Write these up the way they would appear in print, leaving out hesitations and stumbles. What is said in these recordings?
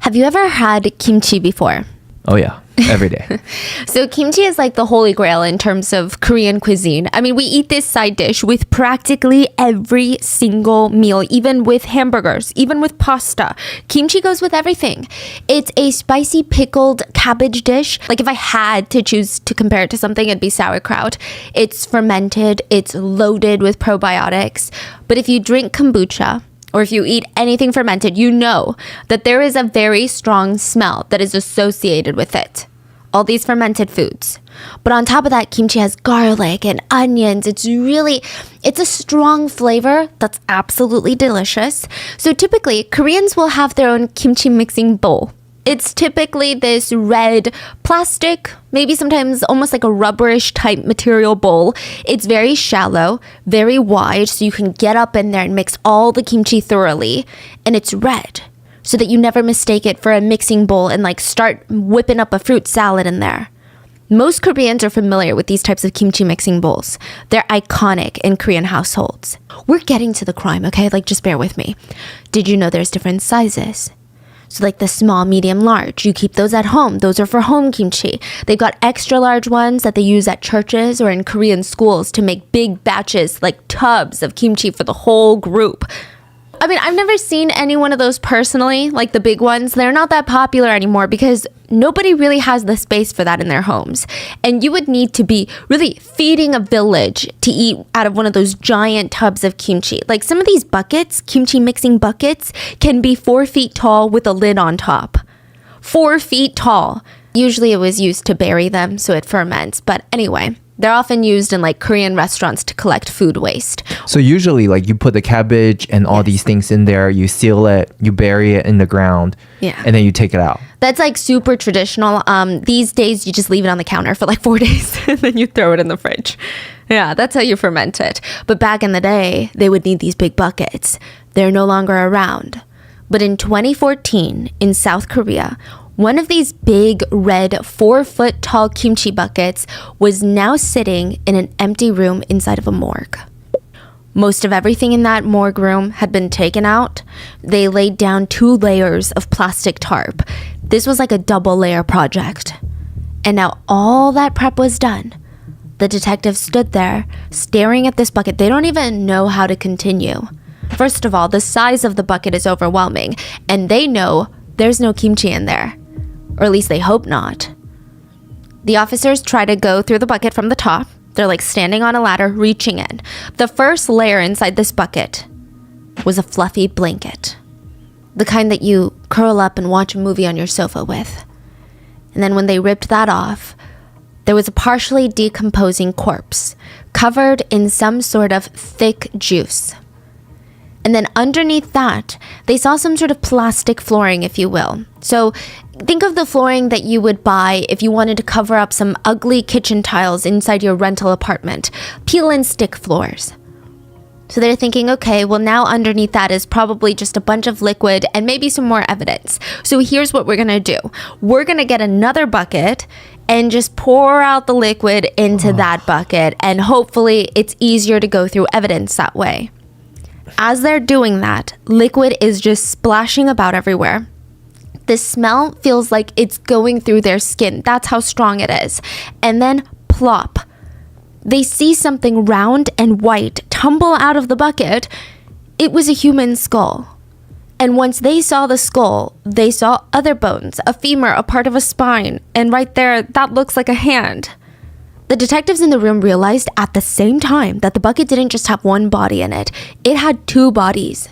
Have you ever had kimchi before? Oh yeah, every day. So kimchi is like the holy grail in terms of Korean cuisine. I mean, we eat this side dish with practically every single meal, even with hamburgers, even with pasta. Kimchi goes with everything. It's a spicy pickled cabbage dish. Like if I had to choose to compare it to something, it'd be sauerkraut. It's fermented, it's loaded with probiotics. But if you drink kombucha, or if you eat anything fermented, you know that there is a very strong smell that is associated with it. All these fermented foods. But on top of that, kimchi has garlic and onions. It's a strong flavor that's absolutely delicious. So typically, Koreans will have their own kimchi mixing bowl. It's typically this red plastic, maybe sometimes almost like a rubberish type material bowl. It's very shallow, very wide, so you can get up in there and mix all the kimchi thoroughly. And it's red, so that you never mistake it for a mixing bowl and like start whipping up a fruit salad in there. Most Koreans are familiar with these types of kimchi mixing bowls. They're iconic in Korean households. We're getting to the crime, okay? Like, just bear with me. Did you know there's different sizes? So like the small, medium, large, you keep those at home. Those are for home kimchi. They've got extra large ones that they use at churches or in Korean schools to make big batches, like tubs of kimchi for the whole group. I mean, I've never seen any one of those personally, like the big ones. They're not that popular anymore because nobody really has the space for that in their homes. And you would need to be really feeding a village to eat out of one of those giant tubs of kimchi. Like some of these buckets, kimchi mixing buckets, can be 4 feet tall with a lid on top. 4 feet tall. Usually it was used to bury them so it ferments. But anyway, they're often used in like Korean restaurants to collect food waste. So usually like you put the cabbage and all these things in there, you seal it, you bury it in the ground, and then you take it out. That's like super traditional. These days you just leave it on the counter for like 4 days and then you throw it in the fridge. Yeah, that's how you ferment it. But back in the day, they would need these big buckets. They're no longer around. But in 2014, in South Korea, one of these big red 4-foot tall kimchi buckets was now sitting in an empty room inside of a morgue. Most of everything in that morgue room had been taken out. They laid down 2 layers of plastic tarp. This was like a double layer project. And now all that prep was done. The detectives stood there staring at this bucket. They don't even know how to continue. First of all, the size of the bucket is overwhelming, and they know there's no kimchi in there. Or at least they hope not. The officers try to go through the bucket from the top. They're like standing on a ladder, reaching in. The first layer inside this bucket was a fluffy blanket. The kind that you curl up and watch a movie on your sofa with. And then when they ripped that off, there was a partially decomposing corpse, covered in some sort of thick juice. And then underneath that, they saw some sort of plastic flooring, if you will. So think of the flooring that you would buy if you wanted to cover up some ugly kitchen tiles inside your rental apartment. Peel and stick floors. So they're thinking, okay, well now underneath that is probably just a bunch of liquid and maybe some more evidence. So here's what we're going to do. We're going to get another bucket and just pour out the liquid into that bucket. And hopefully it's easier to go through evidence that way. As they're doing that, liquid is just splashing about everywhere. The smell feels like it's going through their skin. That's how strong it is. And then plop. They see something round and white tumble out of the bucket. It was a human skull. And once they saw the skull, they saw other bones, a femur, a part of a spine. And right there, that looks like a hand. The detectives in the room realized at the same time that the bucket didn't just have one body in it. It had 2 bodies.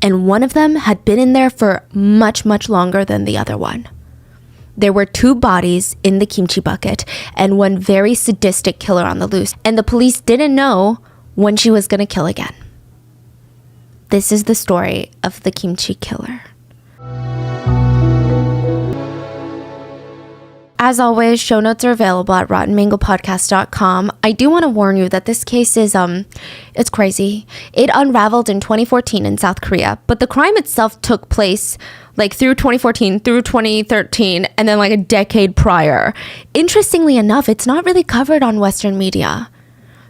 And one of them had been in there for much, much longer than the other one. There were 2 bodies in the kimchi bucket and one very sadistic killer on the loose. And the police didn't know when she was going to kill again. This is the story of the Kimchi Killer. As always, show notes are available at rottenmangopodcast.com. I do want to warn you that this case is, it's crazy. It unraveled in 2014 in South Korea, but the crime itself took place like through 2014, through 2013, and then like a decade prior. Interestingly enough, it's not really covered on Western media.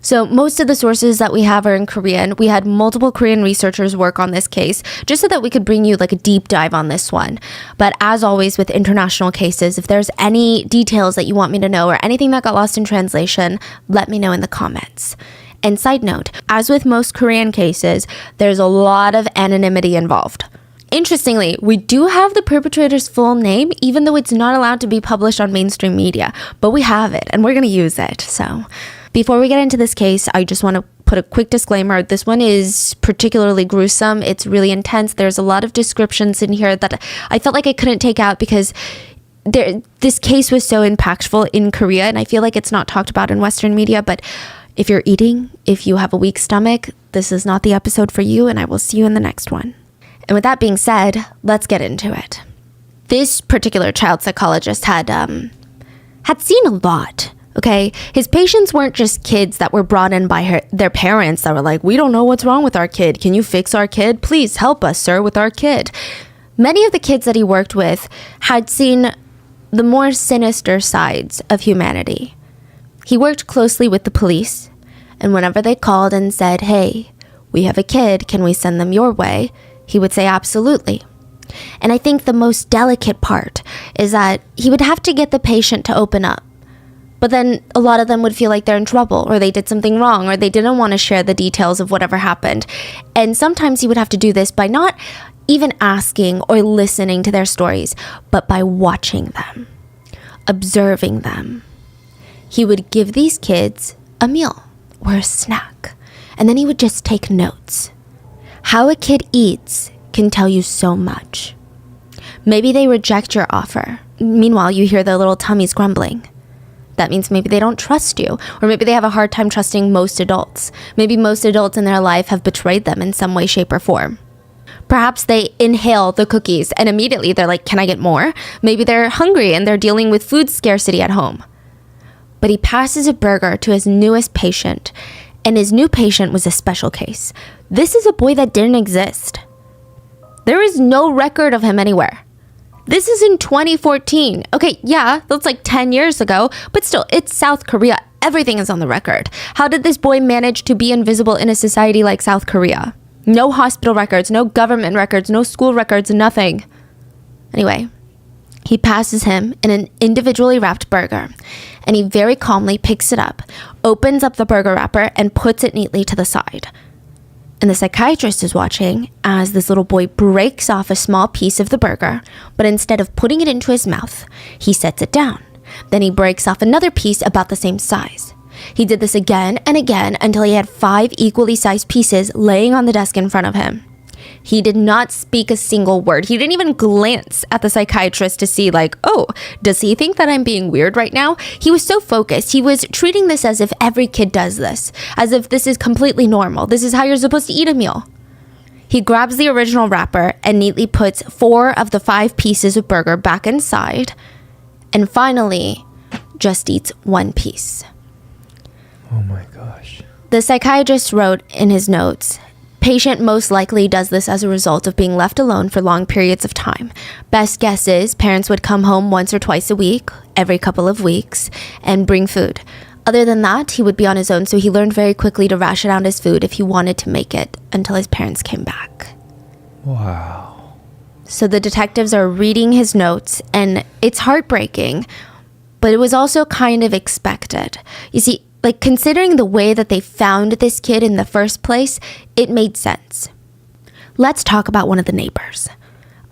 So most of the sources that we have are in Korean. We had multiple Korean researchers work on this case just so that we could bring you like a deep dive on this one. But as always with international cases, if there's any details that you want me to know or anything that got lost in translation, let me know in the comments. And side note, as with most Korean cases, there's a lot of anonymity involved. Interestingly, we do have the perpetrator's full name, even though it's not allowed to be published on mainstream media, but we have it and we're going to use it. So before we get into this case, I just want to put a quick disclaimer. This one is particularly gruesome. It's really intense. There's a lot of descriptions in here that I felt like I couldn't take out because this case was so impactful in Korea, and I feel like it's not talked about in Western media. But if you're eating, if you have a weak stomach, this is not the episode for you, and I will see you in the next one. And with that being said, let's get into it. This particular child psychologist had seen a lot. Okay, his patients weren't just kids that were brought in by their parents that were like, we don't know what's wrong with our kid. Can you fix our kid? Please help us, sir, with our kid. Many of the kids that he worked with had seen the more sinister sides of humanity. He worked closely with the police, and whenever they called and said, hey, we have a kid, can we send them your way? He would say absolutely. And I think the most delicate part is that he would have to get the patient to open up. But then a lot of them would feel like they're in trouble or they did something wrong or they didn't want to share the details of whatever happened. And sometimes he would have to do this by not even asking or listening to their stories, but by watching them, observing them. He would give these kids a meal or a snack, and then he would just take notes. How a kid eats can tell you so much. Maybe they reject your offer. Meanwhile, you hear their little tummies grumbling. That means maybe they don't trust you, or maybe they have a hard time trusting most adults. Maybe most adults in their life have betrayed them in some way, shape, or form. Perhaps they inhale the cookies and immediately they're like, can I get more? Maybe they're hungry and they're dealing with food scarcity at home. But he passes a burger to his newest patient, and his new patient was a special case. This is a boy that didn't exist. There is no record of him anywhere. This is in 2014. Okay, yeah, that's like 10 years ago, but still, it's South Korea. Everything is on the record. How did this boy manage to be invisible in a society like South Korea? No hospital records, no government records, no school records, nothing. Anyway, he passes him in an individually wrapped burger, and he very calmly picks it up, opens up the burger wrapper, and puts it neatly to the side. And the psychiatrist is watching as this little boy breaks off a small piece of the burger, but instead of putting it into his mouth, he sets it down. Then he breaks off another piece about the same size. He did this again and again until he had 5 equally sized pieces laying on the desk in front of him. He did not speak a single word. He didn't even glance at the psychiatrist to see like, oh, does he think that I'm being weird right now? He was so focused. He was treating this as if every kid does this, as if this is completely normal. This is how you're supposed to eat a meal. He grabs the original wrapper and neatly puts 4 of the 5 pieces of burger back inside, and finally just eats 1 piece. Oh my gosh. The psychiatrist wrote in his notes, patient most likely does this as a result of being left alone for long periods of time. Best guess is parents would come home once or twice a week, every couple of weeks, and bring food. Other than that, he would be on his own, so he learned very quickly to ration out his food if he wanted to make it until his parents came back. Wow. So the detectives are reading his notes, and it's heartbreaking, but it was also kind of expected. You see, like, considering the way that they found this kid in the first place, it made sense. Let's talk about one of the neighbors.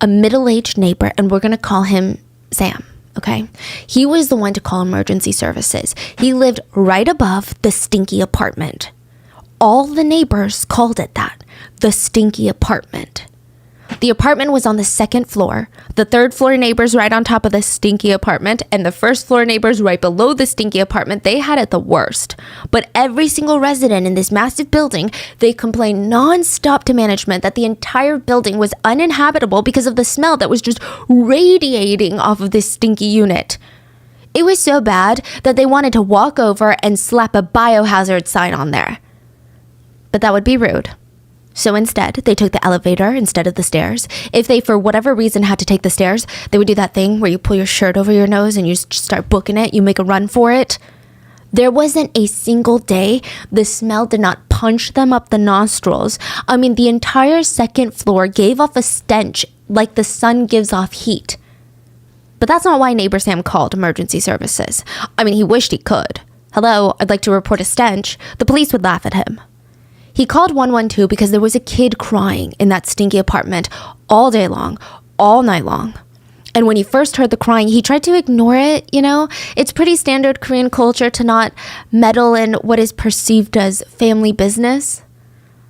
A middle-aged neighbor, and we're going to call him Sam, okay? He was the one to call emergency services. He lived right above the stinky apartment. All the neighbors called it that, the stinky apartment. The apartment was on the 2nd floor, the 3rd floor neighbors right on top of the stinky apartment, and the 1st floor neighbors right below the stinky apartment. They had it the worst. But every single resident in this massive building, they complained nonstop to management that the entire building was uninhabitable because of the smell that was just radiating off of this stinky unit. It was so bad that they wanted to walk over and slap a biohazard sign on there. But that would be rude. So instead, they took the elevator instead of the stairs. If they, for whatever reason, had to take the stairs, they would do that thing where you pull your shirt over your nose and you just start booking it. You make a run for it. There wasn't a single day the smell did not punch them up the nostrils. I mean, the entire second floor gave off a stench like the sun gives off heat. But that's not why neighbor Sam called emergency services. I mean, he wished he could. Hello, I'd like to report a stench. The police would laugh at him. He called 112 because there was a kid crying in that stinky apartment all day long, all night long. And when he first heard the crying, he tried to ignore it, you know? It's pretty standard Korean culture to not meddle in what is perceived as family business.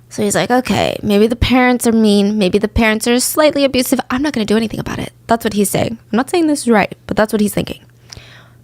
So he's like, okay, maybe the parents are mean. Maybe the parents are slightly abusive. I'm not going to do anything about it. That's what he's saying. I'm not saying this is right, but that's what he's thinking.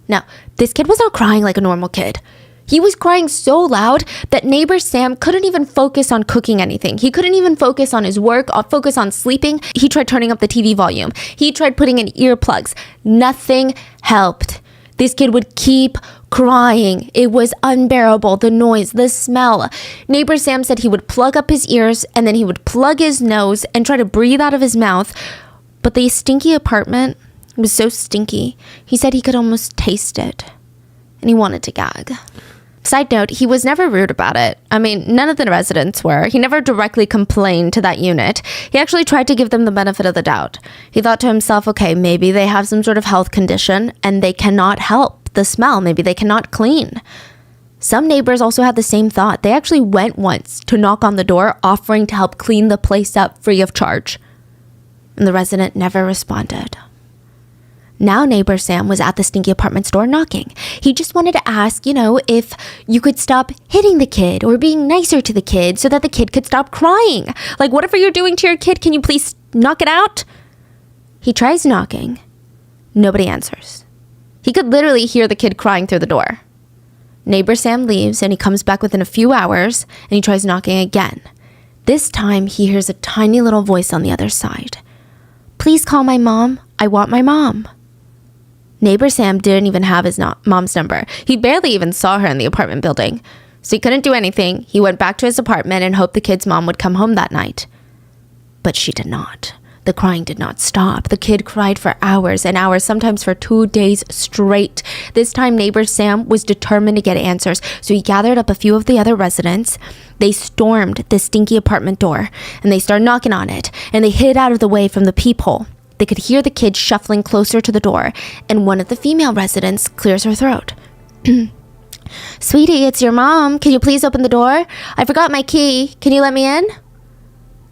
Now, this kid was not crying like a normal kid. He was crying so loud that neighbor Sam couldn't even focus on cooking anything. He couldn't even focus on his work or focus on sleeping. He tried turning up the TV volume. He tried putting in earplugs. Nothing helped. This kid would keep crying. It was unbearable. The noise, the smell. Neighbor Sam said he would plug up his ears and then he would plug his nose and try to breathe out of his mouth. But the stinky apartment was so stinky, he said he could almost taste it. And he wanted to gag. Side note, he was never rude about it. I mean, none of the residents were. He never directly complained to that unit. He actually tried to give them the benefit of the doubt. He thought to himself, okay, maybe they have some sort of health condition and they cannot help the smell. Maybe they cannot clean. Some neighbors also had the same thought. They actually went once to knock on the door, offering to help clean the place up free of charge. And the resident never responded. Now neighbor Sam was at the stinky apartment's door knocking. He just wanted to ask, if you could stop hitting the kid or being nicer to the kid so that the kid could stop crying. Like, whatever you're doing to your kid, can you please knock it out? He tries knocking. Nobody answers. He could literally hear the kid crying through the door. Neighbor Sam leaves and he comes back within a few hours and he tries knocking again. This time he hears a tiny little voice on the other side. Please call my mom. I want my mom. Neighbor Sam didn't even have his mom's number. He barely even saw her in the apartment building. So he couldn't do anything. He went back to his apartment and hoped the kid's mom would come home that night. But she did not. The crying did not stop. The kid cried for hours and hours, sometimes for 2 days straight. This time, neighbor Sam was determined to get answers. So he gathered up a few of the other residents. They stormed the stinky apartment door and they started knocking on it. And they hid out of the way from the peephole. They could hear the kid shuffling closer to the door, and one of the female residents clears her throat. Sweetie, it's your mom. Can you please open the door? I forgot my key. Can you let me in?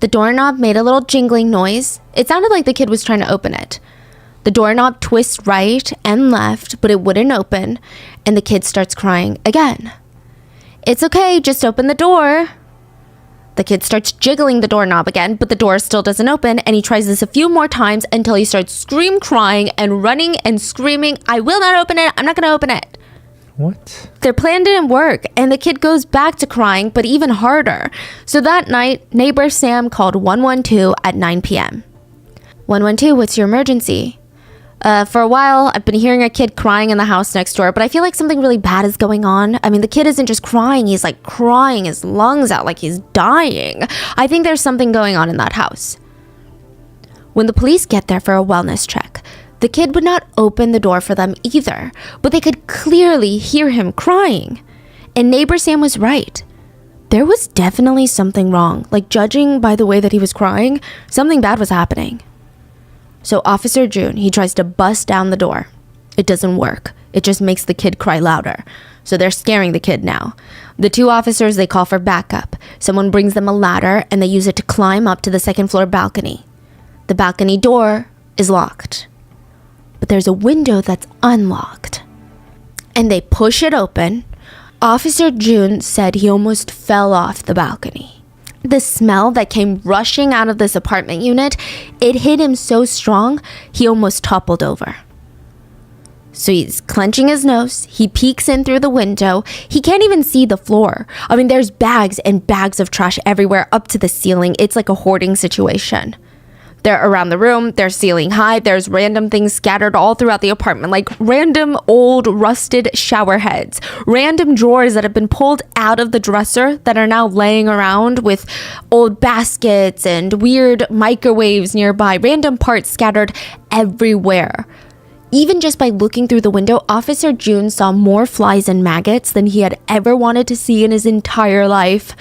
The doorknob made a little jingling noise. It sounded like the kid was trying to open it. The doorknob twists right and left, but it wouldn't open, and the kid starts crying again. It's okay, just open the door. The kid starts jiggling the doorknob again, but the door still doesn't open, and he tries this a few more times until he starts crying and running and screaming, I will not open it, I'm not going to open it. What? Their plan didn't work, and the kid goes back to crying, but even harder. So that night, neighbor Sam called 112 at 9 p.m. 112, what's your emergency? For a while, I've been hearing a kid crying in the house next door, but I feel like something really bad is going on. I mean, the kid isn't just crying, he's like crying his lungs out like he's dying. I think there's something going on in that house. When the police get there for a wellness check, the kid would not open the door for them either, but they could clearly hear him crying. And neighbor Sam was right. There was definitely something wrong. Like, judging by the way that he was crying, something bad was happening. So Officer June, he tries to bust down the door. It doesn't work. It just makes the kid cry louder. So they're scaring the kid now. The two officers, they call for backup. Someone brings them a ladder and they use it to climb up to the second floor balcony. The balcony door is locked. But there's a window that's unlocked. And they push it open. Officer June said he almost fell off the balcony. The smell that came rushing out of this apartment unit, it hit him so strong, he almost toppled over. So he's clenching his nose. He peeks in through the window. He can't even see the floor. I mean, there's bags and bags of trash everywhere up to the ceiling. It's like a hoarding situation. They're around the room. They're ceiling high. There's random things scattered all throughout the apartment, like random old rusted shower heads, random drawers that have been pulled out of the dresser that are now laying around with old baskets and weird microwaves nearby, random parts scattered everywhere. Even just by looking through the window, Officer June saw more flies and maggots than he had ever wanted to see in his entire life.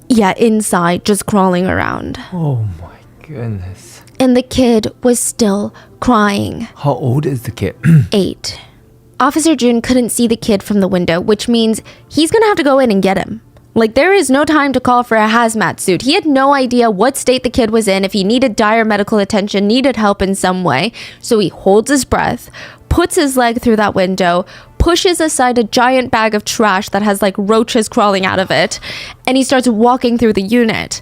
Yeah, inside, just crawling around. Oh my goodness. And the kid was still crying. How old is the kid? 8. Officer June couldn't see the kid from the window, which means he's gonna have to go in and get him. Like, there is no time to call for a hazmat suit. He had no idea what state the kid was in, if he needed dire medical attention, needed help in some way. So he holds his breath, puts his leg through that window, pushes aside a giant bag of trash that has like roaches crawling out of it, and he starts walking through the unit.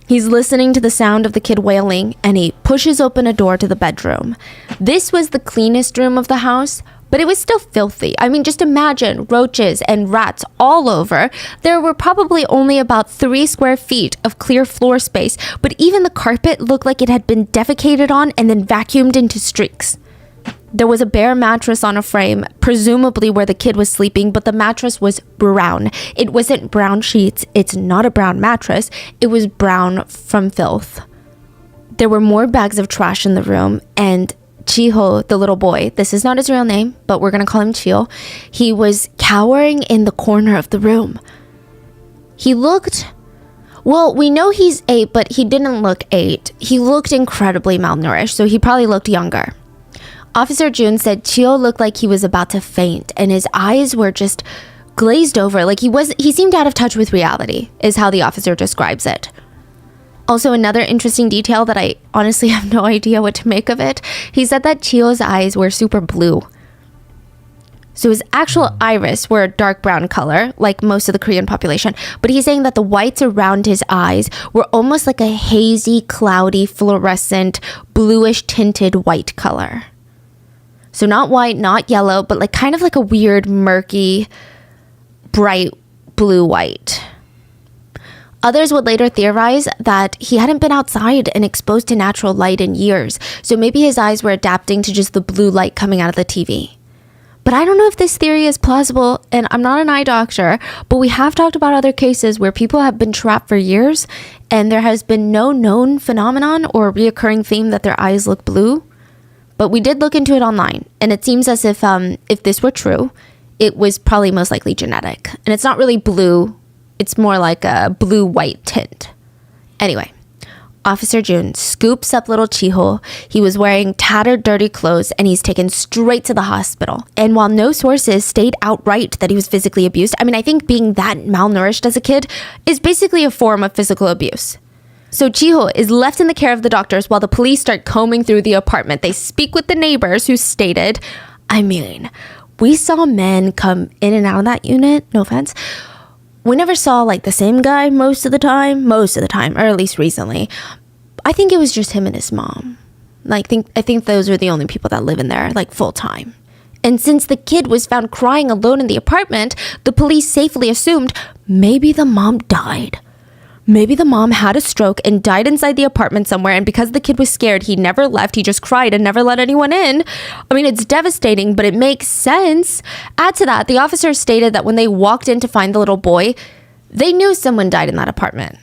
He's listening to the sound of the kid wailing, and he pushes open a door to the bedroom. This was the cleanest room of the house, but it was still filthy. I mean, just imagine roaches and rats all over. There were probably only about 3 square feet of clear floor space, but even the carpet looked like it had been defecated on and then vacuumed into streaks. There was a bare mattress on a frame, presumably where the kid was sleeping, but the mattress was brown. It wasn't brown sheets. It's not a brown mattress. It was brown from filth. There were more bags of trash in the room, and Chiho, the little boy, this is not his real name, but we're going to call him Chiho, he was cowering in the corner of the room. He looked, well, we know he's 8, but he didn't look 8. He looked incredibly malnourished, so he probably looked younger. Officer June said Chiho looked like he was about to faint, and his eyes were just glazed over, like he seemed out of touch with reality, is how the officer describes it. Also, another interesting detail that I honestly have no idea what to make of it, he said that Chiho's eyes were super blue. So his actual iris were a dark brown color, like most of the Korean population, but he's saying that the whites around his eyes were almost like a hazy, cloudy, fluorescent, bluish tinted white color. So not white, not yellow, but like kind of like a weird, murky, bright blue-white. Others would later theorize that he hadn't been outside and exposed to natural light in years, so maybe his eyes were adapting to just the blue light coming out of the TV. But I don't know if this theory is plausible, and I'm not an eye doctor, but we have talked about other cases where people have been trapped for years, and there has been no known phenomenon or reoccurring theme that their eyes look blue. But we did look into it online, and it seems as if this were true, it was probably most likely genetic. And it's not really blue. It's more like a blue-white tint. Anyway, Officer June scoops up little Chiho. He was wearing tattered, dirty clothes, and he's taken straight to the hospital. And while no sources state outright that he was physically abused, I mean, I think being that malnourished as a kid is basically a form of physical abuse. So Chiho is left in the care of the doctors while the police start combing through the apartment. They speak with the neighbors who stated, I mean, we saw men come in and out of that unit, no offense. We never saw like the same guy most of the time, or at least recently. I think it was just him and his mom. I think those are the only people that live in there, like full time. And since the kid was found crying alone in the apartment, the police safely assumed maybe the mom died. Maybe the mom had a stroke and died inside the apartment somewhere, and because the kid was scared, he never left. He just cried and never let anyone in. I mean, it's devastating, but it makes sense. Add to that, the officers stated that when they walked in to find the little boy, they knew someone died in that apartment.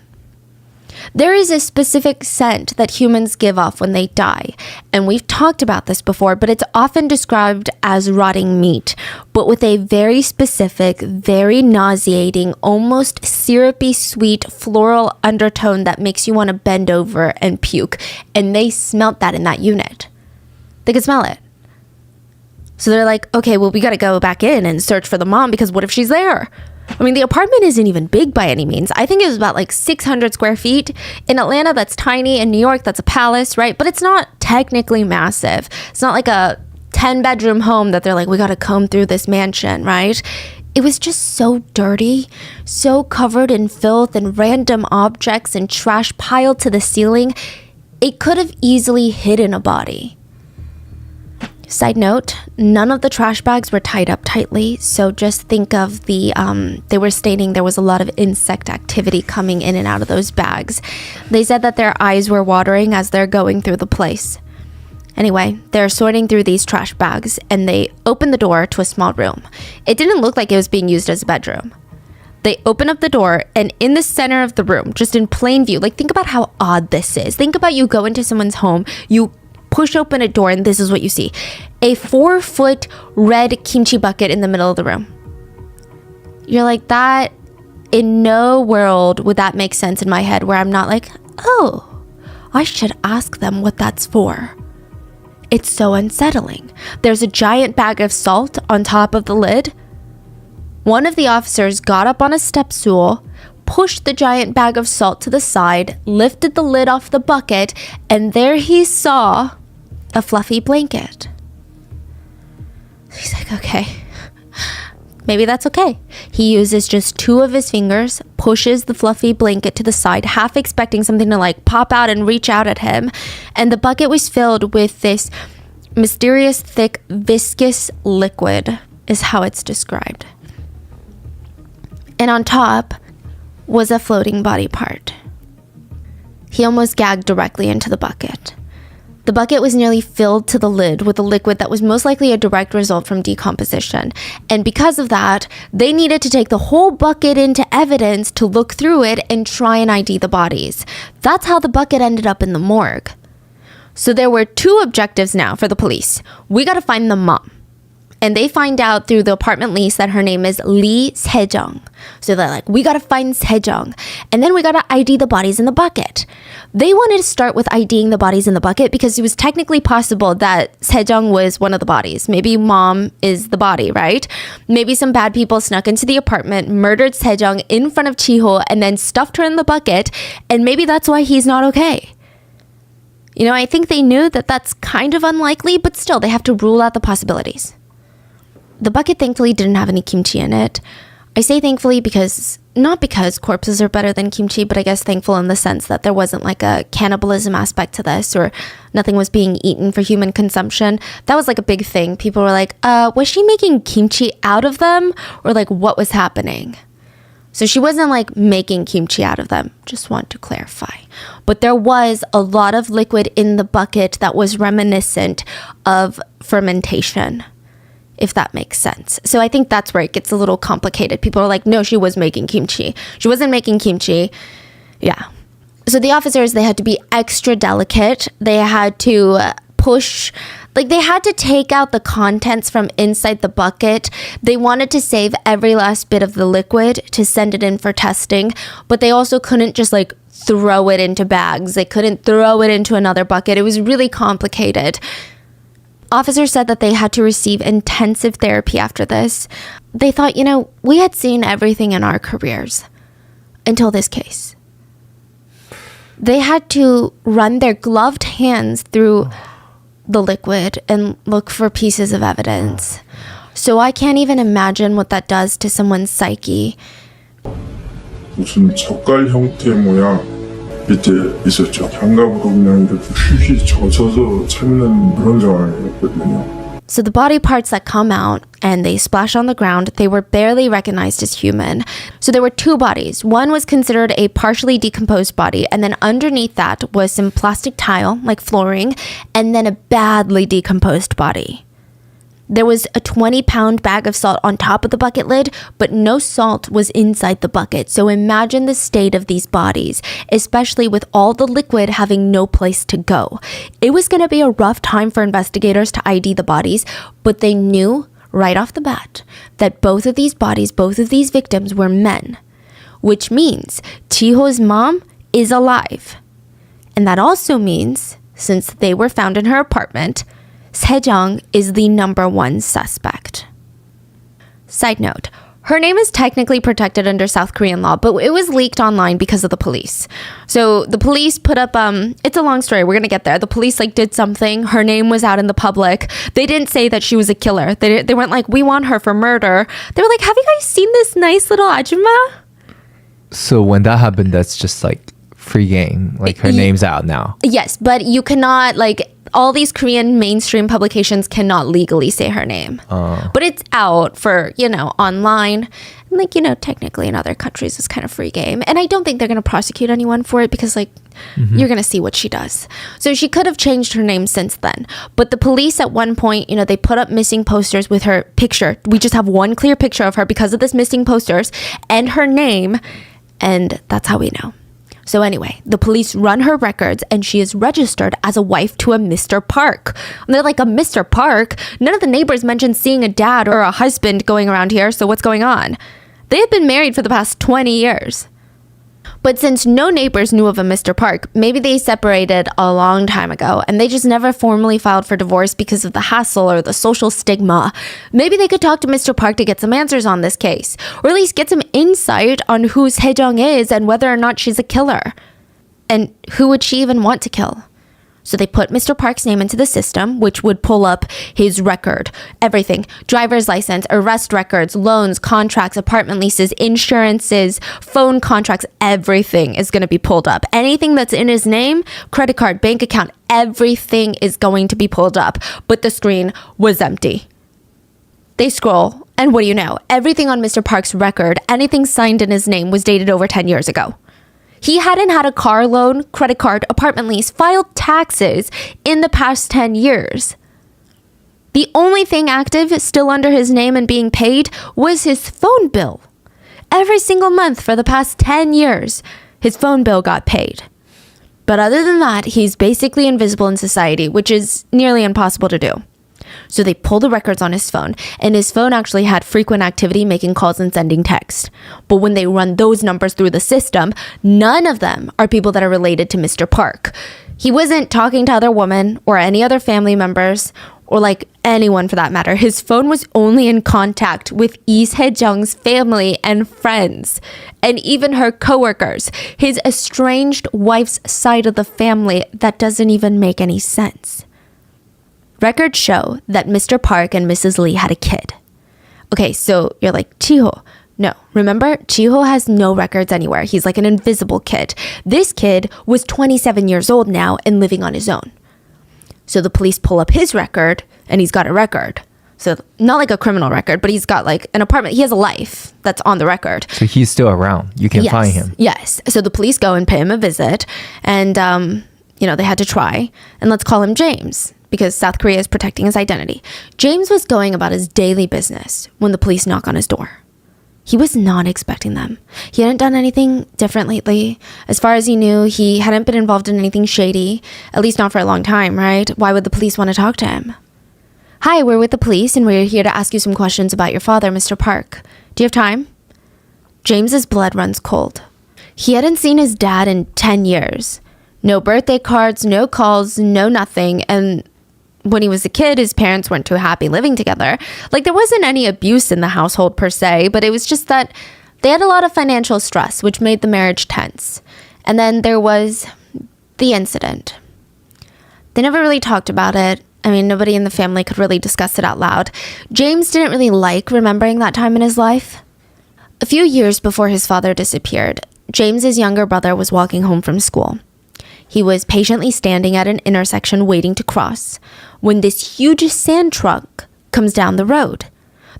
There is a specific scent that humans give off when they die, and we've talked about this before, but it's often described as rotting meat, but with a very specific, very nauseating, almost syrupy sweet floral undertone that makes you want to bend over and puke, and they smelt that in that unit. They could smell it. So they're like, okay, well, we got to go back in and search for the mom because what if she's there? I mean, the apartment isn't even big by any means. I think it was about like 600 square feet. In Atlanta, that's tiny. In New York, that's a palace, right? But it's not technically massive. It's not like a 10-bedroom home that they're like, we got to comb through this mansion, right? It was just so dirty, so covered in filth and random objects and trash piled to the ceiling. It could have easily hidden a body. Side note, none of the trash bags were tied up tightly, so just think of they were stating there was a lot of insect activity coming in and out of those bags. They said that their eyes were watering as they're going through the place. Anyway, they're sorting through these trash bags, and they open the door to a small room. It didn't look like it was being used as a bedroom. They open up the door, and in the center of the room, just in plain view, like think about how odd this is. Think about you go into someone's home, you push open a door, and this is what you see. a 4-foot red kimchi bucket in the middle of the room. You're like, that, in no world would that make sense in my head where I'm not like, oh, I should ask them what that's for. It's so unsettling. There's a giant bag of salt on top of the lid. One of the officers got up on a step stool, pushed the giant bag of salt to the side, lifted the lid off the bucket, and there he saw a fluffy blanket. He's like, okay, maybe that's okay. He uses just 2 of his fingers, pushes the fluffy blanket to the side, half expecting something to like pop out and reach out at him. And the bucket was filled with this mysterious, thick, viscous liquid, is how it's described. And on top was a floating body part. He almost gagged directly into the bucket. The bucket was nearly filled to the lid with a liquid that was most likely a direct result from decomposition. And because of that, they needed to take the whole bucket into evidence to look through it and try and ID the bodies. That's how the bucket ended up in the morgue. So there were 2 objectives now for the police. We got to find the mom. And they find out through the apartment lease that her name is Lee Sejong. So they're like, we got to find Sejong. And then we got to ID the bodies in the bucket. They wanted to start with IDing the bodies in the bucket because it was technically possible that Sejong was one of the bodies. Maybe mom is the body, right? Maybe some bad people snuck into the apartment, murdered Sejong in front of Chiho, and then stuffed her in the bucket. And maybe that's why he's not okay. You know, I think they knew that that's kind of unlikely, but still, they have to rule out the possibilities. The bucket thankfully didn't have any kimchi in it. I say thankfully because, not because corpses are better than kimchi, but I guess thankful in the sense that there wasn't like a cannibalism aspect to this, or nothing was being eaten for human consumption. That was like a big thing. People were like, was she making kimchi out of them? Or like, what was happening? So she wasn't like making kimchi out of them. Just want to clarify. But there was a lot of liquid in the bucket that was reminiscent of fermentation, if that makes sense. So I think that's where it gets a little complicated. People are like, no, she was making kimchi. She wasn't making kimchi. Yeah. So the officers, they had to be extra delicate. They had to push, like they had to take out the contents from inside the bucket. They wanted to save every last bit of the liquid to send it in for testing, but they also couldn't just like throw it into bags. They couldn't throw it into another bucket. It was really complicated. Officers said that they had to receive intensive therapy after this. They thought, you know, we had seen everything in our careers until this case. They had to run their gloved hands through the liquid and look for pieces of evidence. So I can't even imagine what that does to someone's psyche. 무슨 젓갈 형태의 모양 밑에 있었죠. 장갑으로 그냥 이렇게 휘휘 젖어서 참는 그런 상황이었거든요. So the body parts that come out and they splash on the ground, they were barely recognized as human. So there were 2 bodies. One was considered a partially decomposed body, and then underneath that was some plastic tile, like flooring, and then a badly decomposed body. There was a 20-pound bag of salt on top of the bucket lid, but no salt was inside the bucket. So imagine the state of these bodies, especially with all the liquid having no place to go. It was going to be a rough time for investigators to ID the bodies, but they knew right off the bat that both of these bodies, both of these victims were men, which means Chiho's mom is alive. And that also means, since they were found in her apartment, Sejong is the number 1 suspect. Side note, her name is technically protected under South Korean law, but it was leaked online because of the police. So the police put up, it's a long story, we're gonna get there. The police like did something, her name was out in the public. They didn't say that she was a killer. They weren't like, we want her for murder. They were like, have you guys seen this nice little ajumma? So when that happened, that's just like free game. Like her name's out now. Yes, but you cannot like, all these Korean mainstream publications cannot legally say her name. But it's out for, you know, online. And like, you know, technically in other countries it's kind of free game. And I don't think they're going to prosecute anyone for it because like, you're going to see what she does. So she could have changed her name since then. But the police at one point, you know, they put up missing posters with her picture. We just have one clear picture of her because of this missing posters and her name. And that's how we know. So anyway, the police run her records and she is registered as a wife to a Mr. Park. And they're like, a Mr. Park? None of the neighbors mentioned seeing a dad or a husband going around here, so what's going on? They had been married for the past 20 years. But since no neighbors knew of a Mr. Park, maybe they separated a long time ago and they just never formally filed for divorce because of the hassle or the social stigma. Maybe they could talk to Mr. Park to get some answers on this case, or at least get some insight on who Sejong is and whether or not she's a killer. And who would she even want to kill? So they put Mr. Park's name into the system, which would pull up his record, everything, driver's license, arrest records, loans, contracts, apartment leases, insurances, phone contracts, everything is going to be pulled up. Anything that's in his name, credit card, bank account, everything is going to be pulled up. But the screen was empty. They scroll, and what do you know? Everything on Mr. Park's record, anything signed in his name, was dated over 10 years ago. He hadn't had a car loan, credit card, apartment lease, filed taxes in the past 10 years. The only thing active still under his name and being paid was his phone bill. Every single month for the past 10 years, his phone bill got paid. But other than that, he's basically invisible in society, which is nearly impossible to do. So they pull the records on his phone, and his phone actually had frequent activity making calls and sending text. But when they run those numbers through the system, none of them are people that are related to Mr. Park. He wasn't talking to other women or any other family members or like anyone for that matter. His phone was only in contact with Lee Sejong's family and friends, and even her coworkers, his estranged wife's side of the family. That doesn't even make any sense. Records show that Mr. Park and Mrs. Lee had a kid. Okay, so you're like, Chiho. No, remember, Chiho has no records anywhere. He's like an invisible kid. This kid was 27 years old now and living on his own. So the police pull up his record, and he's got a record. So not like a criminal record, but he's got like an apartment. He has a life that's on the record. So he's still around. You can find him. Yes. So the police go and pay him a visit, and, they had to try. And let's call him James, because South Korea is protecting his identity. James was going about his daily business when the police knock on his door. He was not expecting them. He hadn't done anything different lately. As far as he knew, he hadn't been involved in anything shady, at least not for a long time, right? Why would the police want to talk to him? Hi, we're with the police, and we're here to ask you some questions about your father, Mr. Park. Do you have time? James's blood runs cold. He hadn't seen his dad in 10 years. No birthday cards, no calls, no nothing, and when he was a kid, his parents weren't too happy living together. Like, there wasn't any abuse in the household per se, but it was just that they had a lot of financial stress, which made the marriage tense. And then there was the incident. They never really talked about it. I mean, nobody in the family could really discuss it out loud. James didn't really like remembering that time in his life. A few years before his father disappeared, James's younger brother was walking home from school. He was patiently standing at an intersection waiting to cross when this huge sand truck comes down the road.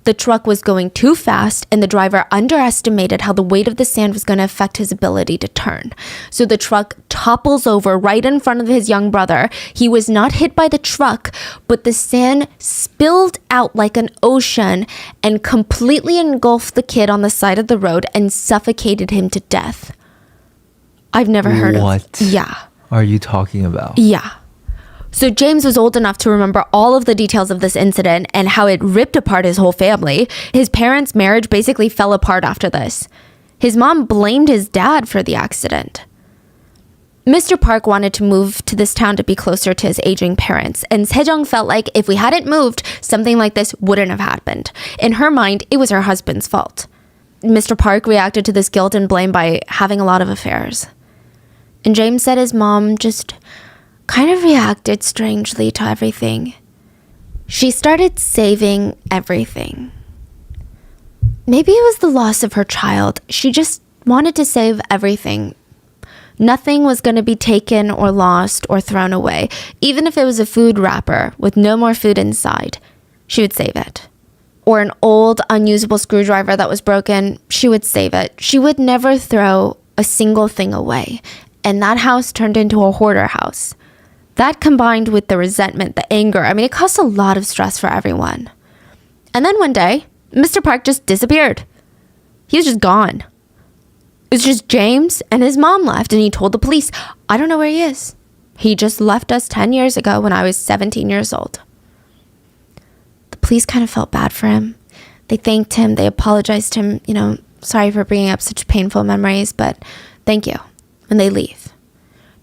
The truck was going too fast, and the driver underestimated how the weight of the sand was going to affect his ability to turn. So the truck topples over right in front of his young brother. He was not hit by the truck, but the sand spilled out like an ocean and completely engulfed the kid on the side of the road and suffocated him to death. I've never heard of... What? Yeah. Are you talking about? Yeah. So James was old enough to remember all of the details of this incident and how it ripped apart his whole family. His parents' marriage basically fell apart after this. His mom blamed his dad for the accident. Mr. Park wanted to move to this town to be closer to his aging parents, and Sejong felt like if we hadn't moved, something like this wouldn't have happened. In her mind, it was her husband's fault. Mr. Park reacted to this guilt and blame by having a lot of affairs. And James said his mom just kind of reacted strangely to everything. She started saving everything. Maybe it was the loss of her child. She just wanted to save everything. Nothing was going to be taken or lost or thrown away. Even if it was a food wrapper with no more food inside, she would save it. Or an old, unusable screwdriver that was broken, she would save it. She would never throw a single thing away. And that house turned into a hoarder house. That combined with the resentment, the anger, it caused a lot of stress for everyone. And then one day, Mr. Park just disappeared. He was just gone. It's just James and his mom left, and he told the police, I don't know where he is. He just left us 10 years ago when I was 17 years old. The police kind of felt bad for him. They thanked him. They apologized to him. Sorry for bringing up such painful memories, but thank you. And they leave.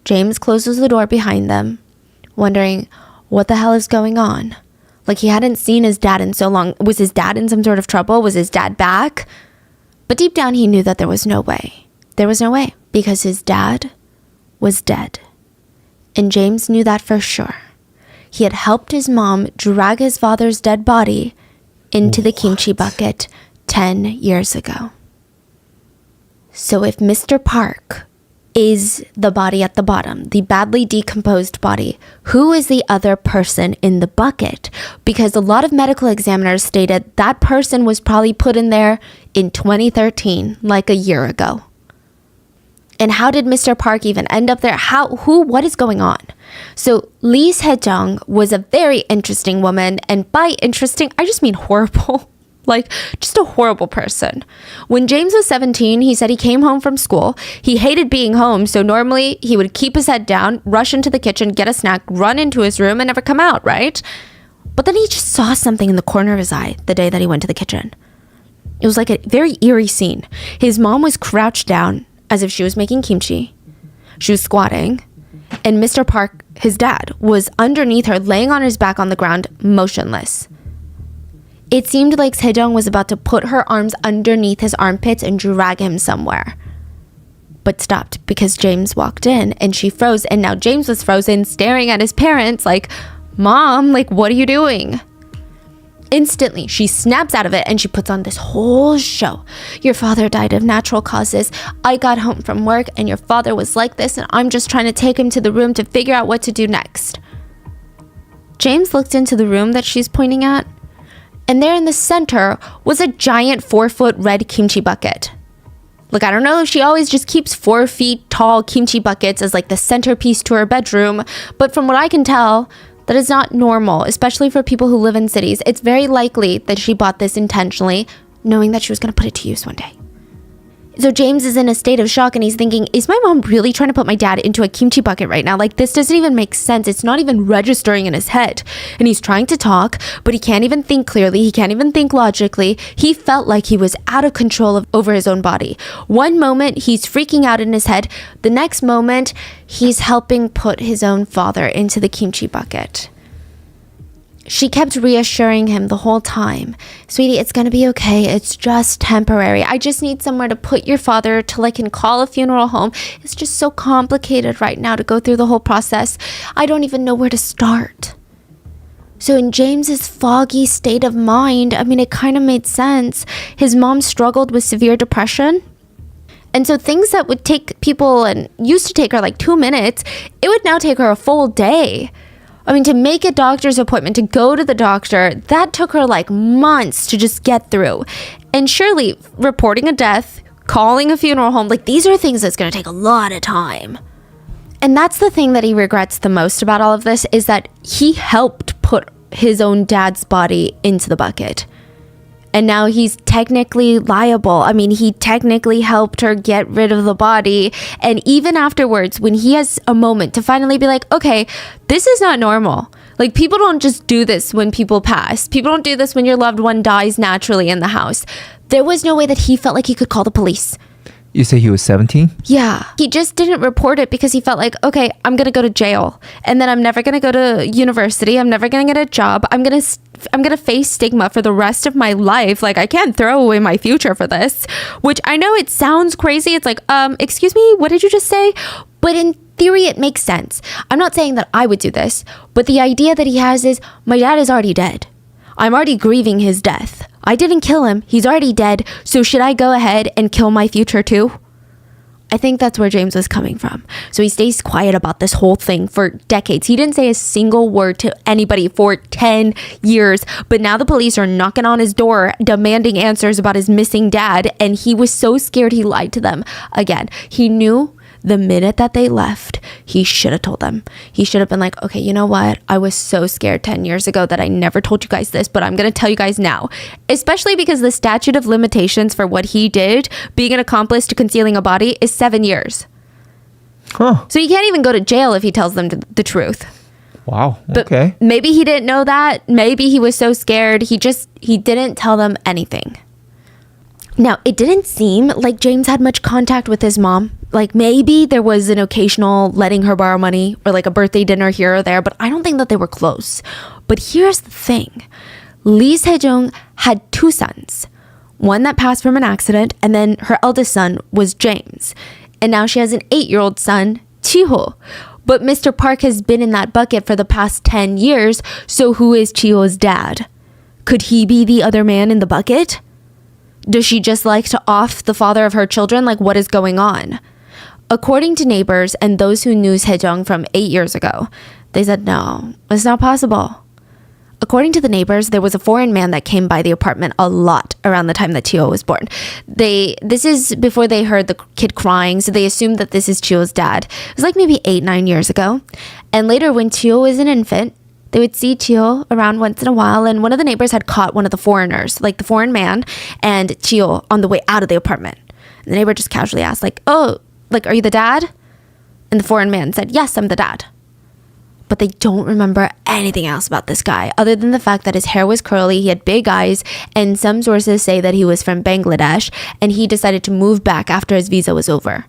James closes the door behind them, wondering what the hell is going on. Like, he hadn't seen his dad in so long. Was his dad in some sort of trouble? Was his dad back? But deep down, he knew that there was no way. There was no way, because his dad was dead. And James knew that for sure. He had helped his mom drag his father's dead body into the kimchi bucket 10 years ago. So if Mr. Park is the body at the bottom, the badly decomposed body, who is the other person in the bucket? Because a lot of medical examiners stated that person was probably put in there in 2013, like a year ago. And how did Mr. Park even end up there? What is going on? So Lee Se-jung was a very interesting woman. And by interesting, I just mean horrible. Like, just a horrible person. When James was 17, he said he came home from school. He hated being home, so normally he would keep his head down, rush into the kitchen, get a snack, run into his room, and never come out, right? But then he just saw something in the corner of his eye the day that he went to the kitchen. It was like a very eerie scene. His mom was crouched down as if she was making kimchi. She was squatting. And Mr. Park, his dad, was underneath her, laying on his back on the ground, motionless. It seemed like Se-jung was about to put her arms underneath his armpits and drag him somewhere. But stopped because James walked in and she froze. And now James was frozen, staring at his parents like, Mom, like, what are you doing? Instantly, she snaps out of it and she puts on this whole show. Your father died of natural causes. I got home from work and your father was like this and I'm just trying to take him to the room to figure out what to do next. James looked into the room that she's pointing at. And there in the center was a giant 4-foot red kimchi bucket. Look, I don't know if she always just keeps 4 feet tall kimchi buckets as like the centerpiece to her bedroom, but from what I can tell, that is not normal, especially for people who live in cities. It's very likely that she bought this intentionally, knowing that she was going to put it to use one day. So James is in a state of shock and he's thinking, is my mom really trying to put my dad into a kimchi bucket right now? Like, this doesn't even make sense. It's not even registering in his head. And he's trying to talk, but he can't even think clearly. He can't even think logically. He felt like he was out of control over his own body. One moment, he's freaking out in his head. The next moment, he's helping put his own father into the kimchi bucket. She kept reassuring him the whole time. Sweetie, it's going to be okay. It's just temporary. I just need somewhere to put your father till I can call a funeral home. It's just so complicated right now to go through the whole process. I don't even know where to start. So in James's foggy state of mind, I mean, it kind of made sense. His mom struggled with severe depression. And so things that would take people and used to take her like 2 minutes, it would now take her a full day. I mean, to make a doctor's appointment, to go to the doctor, that took her like months to just get through. And surely reporting a death, calling a funeral home, like these are things that's going to take a lot of time. And that's the thing that he regrets the most about all of this, is that he helped put his own dad's body into the bucket. And now he's technically liable. I mean, he technically helped her get rid of the body. And even afterwards, when he has a moment to finally be like, okay, this is not normal. Like, people don't just do this when people pass. People don't do this when your loved one dies naturally in the house. There was no way that he felt like he could call the police. You say he was 17? Yeah. He just didn't report it because he felt like, okay, I'm going to go to jail. And then I'm never going to go to university. I'm never going to get a job. I'm going to face stigma for the rest of my life. Like, I can't throw away my future for this. Which I know it sounds crazy. It's like, excuse me, what did you just say? But in theory, it makes sense. I'm not saying that I would do this. But the idea that he has is, my dad is already dead. I'm already grieving his death. I didn't kill him. He's already dead. So should I go ahead and kill my future too? I think that's where James was coming from. So he stays quiet about this whole thing for decades. He didn't say a single word to anybody for 10 years. But now the police are knocking on his door, demanding answers about his missing dad. And he was so scared he lied to them. Again, he knew The minute that they left, he should have told them. He should have been like, okay, you know what? I was so scared 10 years ago that I never told you guys this, but I'm going to tell you guys now. Especially because the statute of limitations for what he did, being an accomplice to concealing a body, is 7 years. Huh. So he can't even go to jail if he tells them the truth. Wow. But Okay. maybe he didn't know that. Maybe he was so scared. He didn't tell them anything. Now, it didn't seem like James had much contact with his mom. Like maybe there was an occasional letting her borrow money or like a birthday dinner here or there, but I don't think that they were close. But here's the thing. Lee Se-jung had 2 sons. One that passed from an accident, and then her eldest son was James. And now she has an 8-year-old son, Chiho. But Mr. Park has been in that bucket for the past 10 years, so who is Chiho's dad? Could he be the other man in the bucket? Does she just like to off the father of her children? Like, what is going on? According to neighbors and those who knew Se-jung from 8 years ago, they said, no, it's not possible. According to the neighbors, there was a foreign man that came by the apartment a lot around the time that Chiho was born. This is before they heard the kid crying, so they assumed that this is Chiho's dad. It was like maybe 8-9 years ago. And later when Chiho was an infant, they would see Chiho around once in a while, and one of the neighbors had caught one of the foreigners, like the foreign man and Chiho, on the way out of the apartment. And the neighbor just casually asked, like, oh, like, are you the dad? And the foreign man said, yes, I'm the dad. But they don't remember anything else about this guy, other than the fact that his hair was curly, he had big eyes, and some sources say that he was from Bangladesh, and he decided to move back after his visa was over.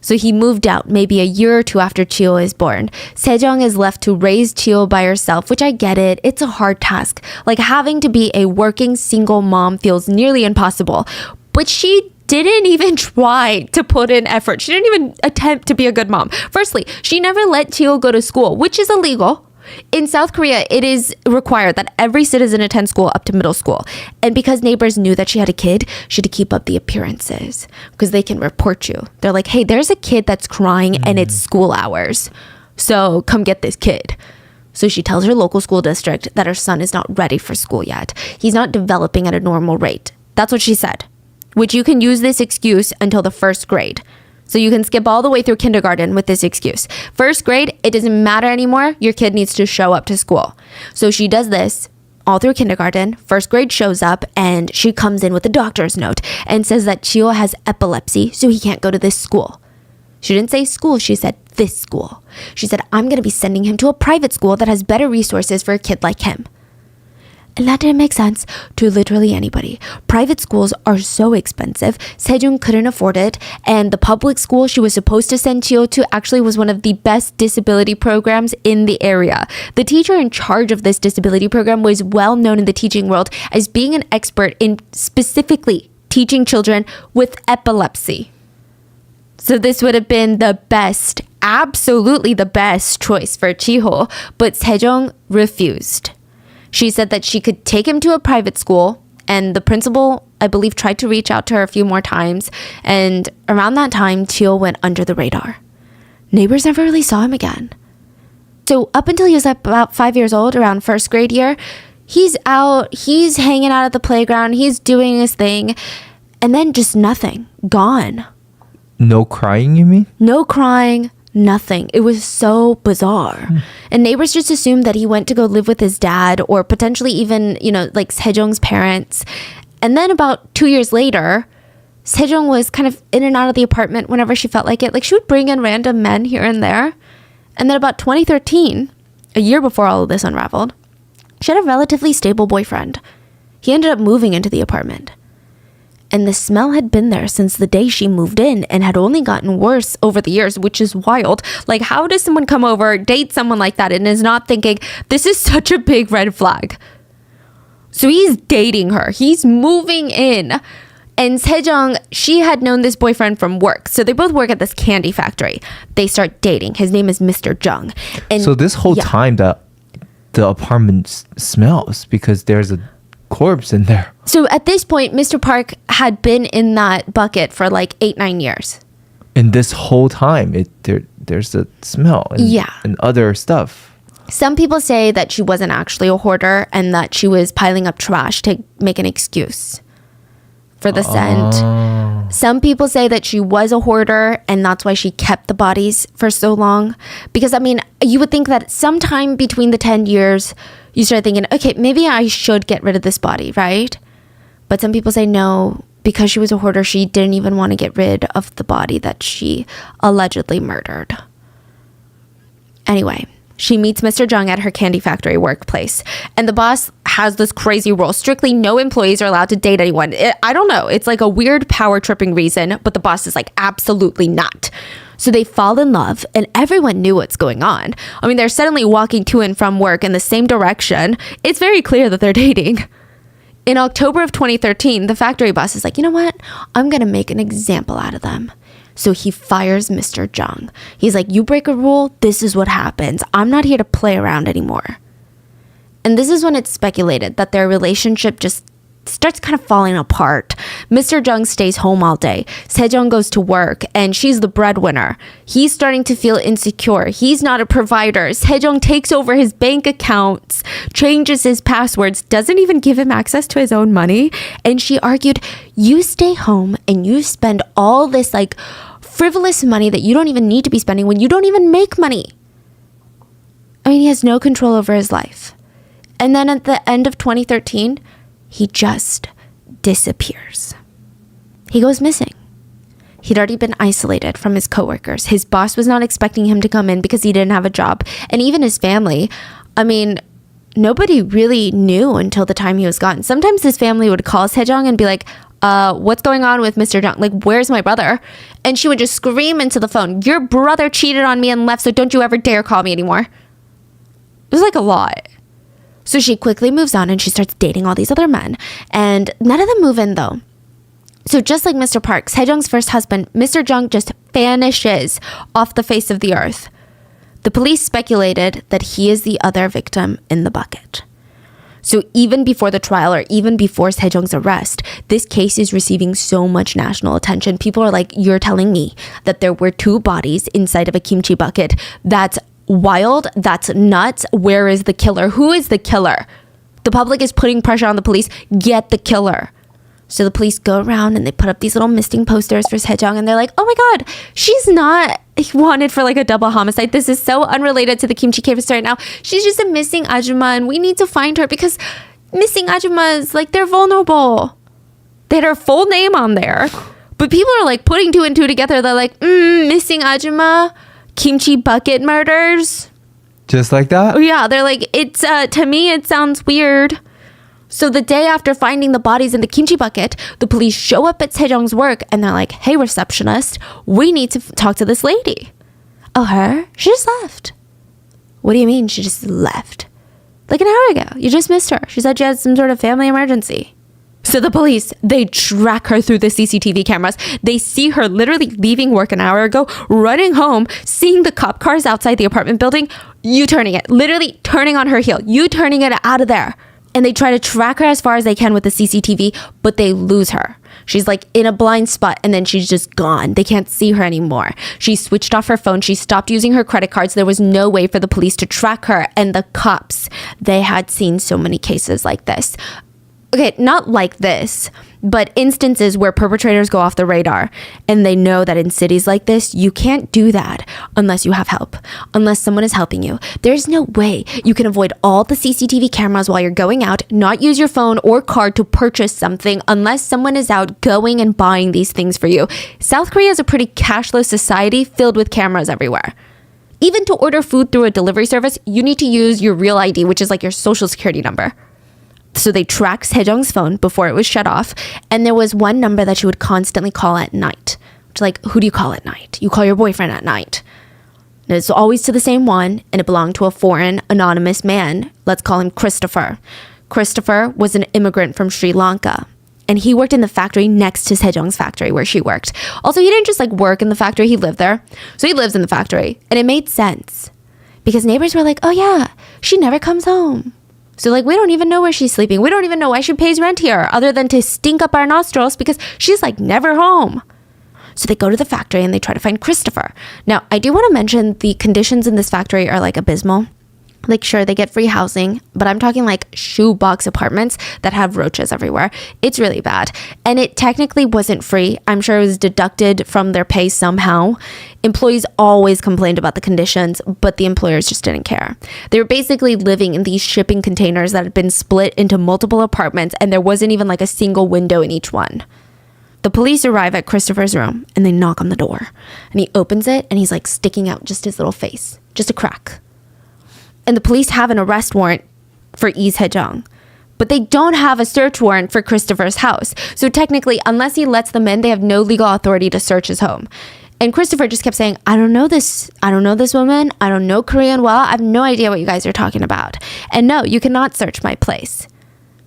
So he moved out maybe a year or 2 after Chiho is born. Se-jung is left to raise Chiho by herself, which I get it. It's a hard task. Like having to be a working single mom feels nearly impossible. But she didn't even try to put in effort. She didn't even attempt to be a good mom. Firstly, she never let Chiho go to school, which is illegal. In South Korea, it is required that every citizen attend school up to middle school. And because neighbors knew that she had a kid, she had to keep up the appearances because they can report you. They're like, hey, there's a kid that's crying and it's school hours. So come get this kid. So she tells her local school district that her son is not ready for school yet. He's not developing at a normal rate. That's what she said, which you can use this excuse until the 1st grade. So you can skip all the way through kindergarten with this excuse. 1st grade, it doesn't matter anymore. Your kid needs to show up to school. So she does this all through kindergarten. 1st grade shows up and she comes in with a doctor's note and says that Chiho has epilepsy, so he can't go to this school. She didn't say school, she said this school. She said, I'm going to be sending him to a private school that has better resources for a kid like him. And that didn't make sense to literally anybody. Private schools are so expensive. Se-jung couldn't afford it. And the public school she was supposed to send Chiho to actually was one of the best disability programs in the area. The teacher in charge of this disability program was well known in the teaching world as being an expert in specifically teaching children with epilepsy. So this would have been the best, absolutely the best choice for Chiho, but Se-jung refused. She said that she could take him to a private school, and the principal, I believe, tried to reach out to her a few more times, and around that time, Chiho went under the radar. Neighbors never really saw him again. So up until he was about 5 years old, around 1st grade year, he's out, he's hanging out at the playground, he's doing his thing, and then just nothing, gone. No crying, you mean? No crying, nothing. It was so bizarre. And neighbors just assumed that he went to go live with his dad or potentially even, like Se-jung's parents. And then about 2 years later, Se-jung was kind of in and out of the apartment whenever she felt like it. Like she would bring in random men here and there. And then about 2013, a year before all of this unraveled, she had a relatively stable boyfriend. He ended up moving into the apartment. And the smell had been there since the day she moved in and had only gotten worse over the years, which is wild. Like, how does someone come over, date someone like that, and is not thinking, this is such a big red flag? So he's dating her. He's moving in. And Se-jung, she had known this boyfriend from work. So they both work at this candy factory. They start dating. His name is Mr. Jung. And so this whole time, the apartment smells because there's a corpse in there. So at this point, Mr. Park had been in that bucket for like 8-9 years. And this whole time, there's a smell and other stuff. Some people say that she wasn't actually a hoarder and that she was piling up trash to make an excuse for the scent. Some people say that she was a hoarder and that's why she kept the bodies for so long. Because, I mean, you would think that sometime between the 10 years, you start thinking, okay, maybe I should get rid of this body, right? But some people say no, because she was a hoarder, she didn't even want to get rid of the body that she allegedly murdered. Anyway, she meets Mr. Jung at her candy factory workplace. And the boss has this crazy rule. Strictly no employees are allowed to date anyone. I don't know. It's like a weird power tripping reason, but the boss is like, absolutely not. So they fall in love and everyone knew what's going on. I mean, they're suddenly walking to and from work in the same direction. It's very clear that they're dating. In October of 2013, the factory boss is like, you know what? I'm going to make an example out of them. So he fires Mr. Jung. He's like, you break a rule, this is what happens. I'm not here to play around anymore. And this is when it's speculated that their relationship just starts kind of falling apart. Mr. Jung stays home all day. Sejong goes to work and she's the breadwinner. He's starting to feel insecure. He's not a provider. Sejong takes over his bank accounts, changes his passwords, doesn't even give him access to his own money. And she argued, you stay home and you spend all this like frivolous money that you don't even need to be spending when you don't even make money. I mean, he has no control over his life. And then at the end of 2013, he just disappears. He goes missing. He'd already been isolated from his coworkers. His boss was not expecting him to come in because he didn't have a job. And even his family, I mean, nobody really knew until the time he was gone. Sometimes his family would call Sejong and be like, what's going on with Mr. Jung? Like, where's my brother? And she would just scream into the phone, your brother cheated on me and left, so don't you ever dare call me anymore. It was like a lot. So she quickly moves on and she starts dating all these other men. And none of them move in though. So just like Mr. Park, Sejong's first husband, Mr. Jung just vanishes off the face of the earth. The police speculated that he is the other victim in the bucket. So even before the trial or even before Sejong's arrest, this case is receiving so much national attention. People are like, you're telling me that there were two bodies inside of a kimchi bucket? That's wild. That's nuts. Where is the killer? Who is the killer? The public is putting pressure on the police. Get the killer. So the police go around and they put up these little missing posters for Sejong and they're like, oh my God, she's not wanted for like a double homicide. This is so unrelated to the kimchi case right now. She's just a missing ajumma and we need to find her because missing ajummas, like they're vulnerable. They had her full name on there. But people are like putting two and two together. They're like, missing ajumma, kimchi bucket murders. Just like that? Yeah, they're like, it's to me it sounds weird. So the day after finding the bodies in the kimchi bucket, the police show up at Sejong's work and they're like, hey, receptionist, we need to talk to this lady. Oh, her? She just left. What do you mean she just left? Like an hour ago. You just missed her. She said she had some sort of family emergency. So the police, they track her through the CCTV cameras. They see her literally leaving work an hour ago, running home, seeing the cop cars outside the apartment building, U-turning it, literally turning on her heel, U-turning it out of there. And they try to track her as far as they can with the CCTV, but they lose her. She's like in a blind spot and then she's just gone. They can't see her anymore. She switched off her phone. She stopped using her credit cards. There was no way for the police to track her. And the cops, they had seen so many cases like this. Okay, not like this, but instances where perpetrators go off the radar and they know that in cities like this, you can't do that unless you have help, unless someone is helping you. There's no way you can avoid all the CCTV cameras while you're going out, not use your phone or card to purchase something unless someone is out going and buying these things for you. South Korea is a pretty cashless society filled with cameras everywhere. Even to order food through a delivery service, you need to use your real ID, which is like your social security number. So they tracked Sejong's phone before it was shut off. And there was one number that she would constantly call at night. Which, like, who do you call at night? You call your boyfriend at night. And it's always to the same one. And it belonged to a foreign, anonymous man. Let's call him Christopher. Christopher was an immigrant from Sri Lanka. And he worked in the factory next to Sejong's factory where she worked. Also, he didn't just, like, work in the factory. He lived there. So he lives in the factory. And it made sense. Because neighbors were like, oh, yeah, she never comes home. So like, we don't even know where she's sleeping. We don't even know why she pays rent here other than to stink up our nostrils because she's like never home. So they go to the factory and they try to find Christopher. Now, I do want to mention the conditions in this factory are like abysmal. Like, sure, they get free housing, but I'm talking like shoebox apartments that have roaches everywhere. It's really bad. And it technically wasn't free. I'm sure it was deducted from their pay somehow. Employees always complained about the conditions, but the employers just didn't care. They were basically living in these shipping containers that had been split into multiple apartments, and there wasn't even like a single window in each one. The police arrive at Christopher's room, and they knock on the door. And he opens it, and he's like sticking out just his little face, just a crack. And the police have an arrest warrant for Lee Se-jung, but they don't have a search warrant for Christopher's house. So technically, unless he lets them in, they have no legal authority to search his home. And Christopher just kept saying, I don't know this woman. I don't know Korean well. I have no idea what you guys are talking about. And no, you cannot search my place.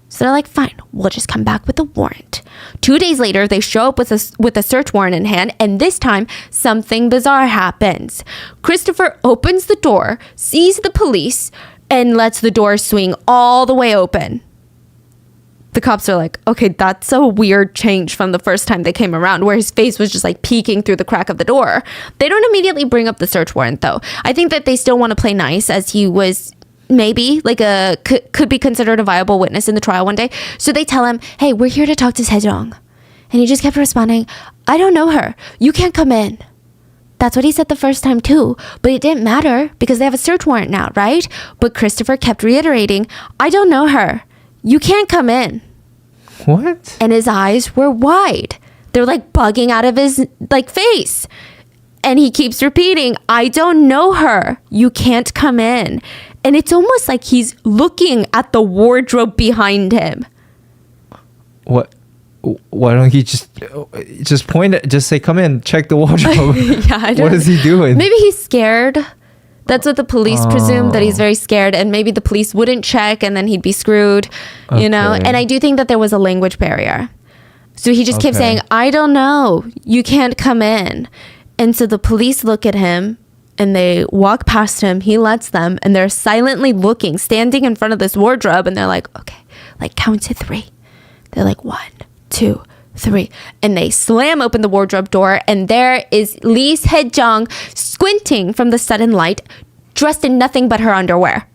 So they're like, fine, we'll just come back with a warrant. 2 days later, they show up with a search warrant in hand, and this time, something bizarre happens. Christopher opens the door, sees the police, and lets the door swing all the way open. The cops are like, okay, that's a weird change from the first time they came around, where his face was just like peeking through the crack of the door. They don't immediately bring up the search warrant, though. I think that they still want to play nice, as he was maybe like could be considered a viable witness in the trial one day. So they tell him, hey, we're here to talk to Se-jung. And he just kept responding, I don't know her. You can't come in. That's what he said the first time too. But it didn't matter because they have a search warrant now, right? But Christopher kept reiterating, I don't know her. You can't come in. What? And his eyes were wide. They're like bugging out of his like face. And he keeps repeating, I don't know her. You can't come in. And it's almost like he's looking at the wardrobe behind him. What? Why don't he just point it, just say, come in, check the wardrobe? Yeah, I don't What is he doing? Maybe he's scared. That's what the police presume, that he's very scared, and maybe the police wouldn't check and then he'd be screwed, you know? And I do think that there was a language barrier. So he just kept saying, I don't know. You can't come in. And so the police look at him and they walk past him. He lets them, and they're silently looking, standing in front of this wardrobe, and they're like, okay, like count to 3. They're like 1, 2, 3, and they slam open the wardrobe door, and there is Lee Se-jung squinting from the sudden light, dressed in nothing but her underwear.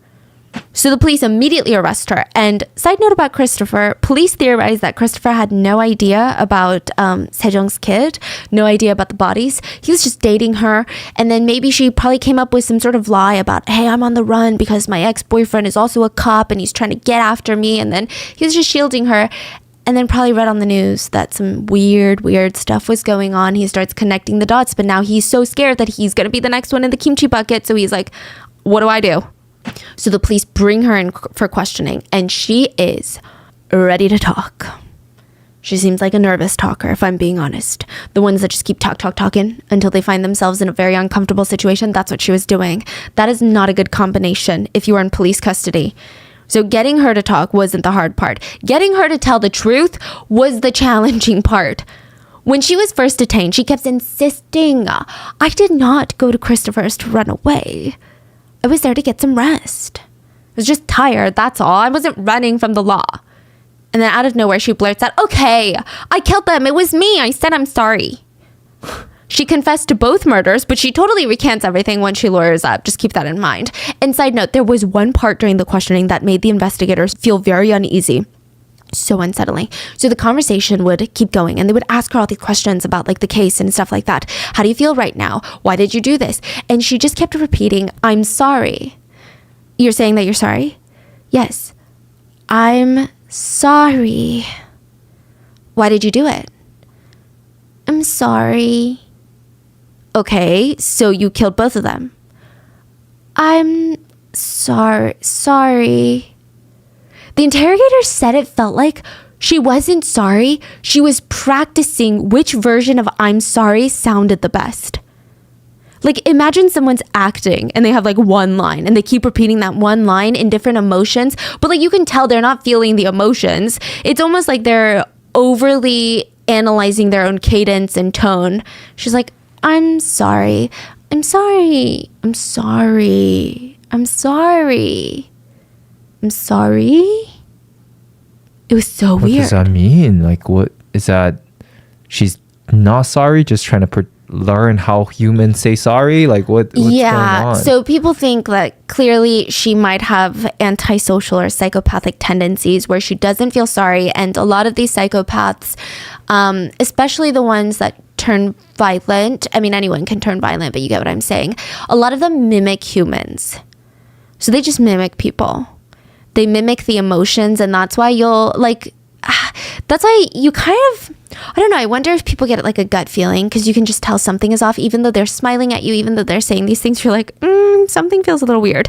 So the police immediately arrest her. And side note about Christopher, police theorize that Christopher had no idea about Se-jung's kid, no idea about the bodies. He was just dating her, and then maybe she probably came up with some sort of lie about, hey, I'm on the run because my ex-boyfriend is also a cop and he's trying to get after me, and then he was just shielding her. And then probably read on the news that some weird stuff was going on. He starts connecting the dots, but now he's so scared that he's going to be the next one in the kimchi bucket. So he's like, what do I do? So the police bring her in for questioning, and she is ready to talk. She seems like a nervous talker, if I'm being honest. The ones that just keep talking until they find themselves in a very uncomfortable situation. That's what she was doing. That is not a good combination if you are in police custody. So getting her to talk wasn't the hard part. Getting her to tell the truth was the challenging part. When she was first detained, she kept insisting, I did not go to Christopher's to run away. I was there to get some rest. I was just tired, that's all. I wasn't running from the law. And then out of nowhere, she blurts out, okay, I killed them. It was me. I said I'm sorry. She confessed to both murders, but she totally recants everything when she lawyers up. Just keep that in mind. And side note, there was one part during the questioning that made the investigators feel very uneasy. So unsettling. So the conversation would keep going, and they would ask her all these questions about like the case and stuff like that. How do you feel right now? Why did you do this? And she just kept repeating, I'm sorry. You're saying that you're sorry? Yes. I'm sorry. Why did you do it? I'm sorry. Okay, so you killed both of them. I'm sorry. The interrogator said it felt like she wasn't sorry. She was practicing which version of I'm sorry sounded the best. Like, imagine someone's acting and they have like one line and they keep repeating that one line in different emotions, but like you can tell they're not feeling the emotions. It's almost like they're overly analyzing their own cadence and tone. She's like, I'm sorry. I'm sorry. I'm sorry. I'm sorry. I'm sorry. It was so weird. What does that mean? Like, what is that? She's not sorry, just trying to learn how humans say sorry? Like what's going on? So people think that clearly she might have antisocial or psychopathic tendencies where she doesn't feel sorry. And a lot of these psychopaths, especially the ones that turn violent, I mean, anyone can turn violent, but you get what I'm saying. A lot of them mimic humans. So they just mimic people. They mimic the emotions, and that's why that's why you kind of, I don't know, I wonder if people get like a gut feeling because you can just tell something is off even though they're smiling at you, even though they're saying these things, you're like, something feels a little weird.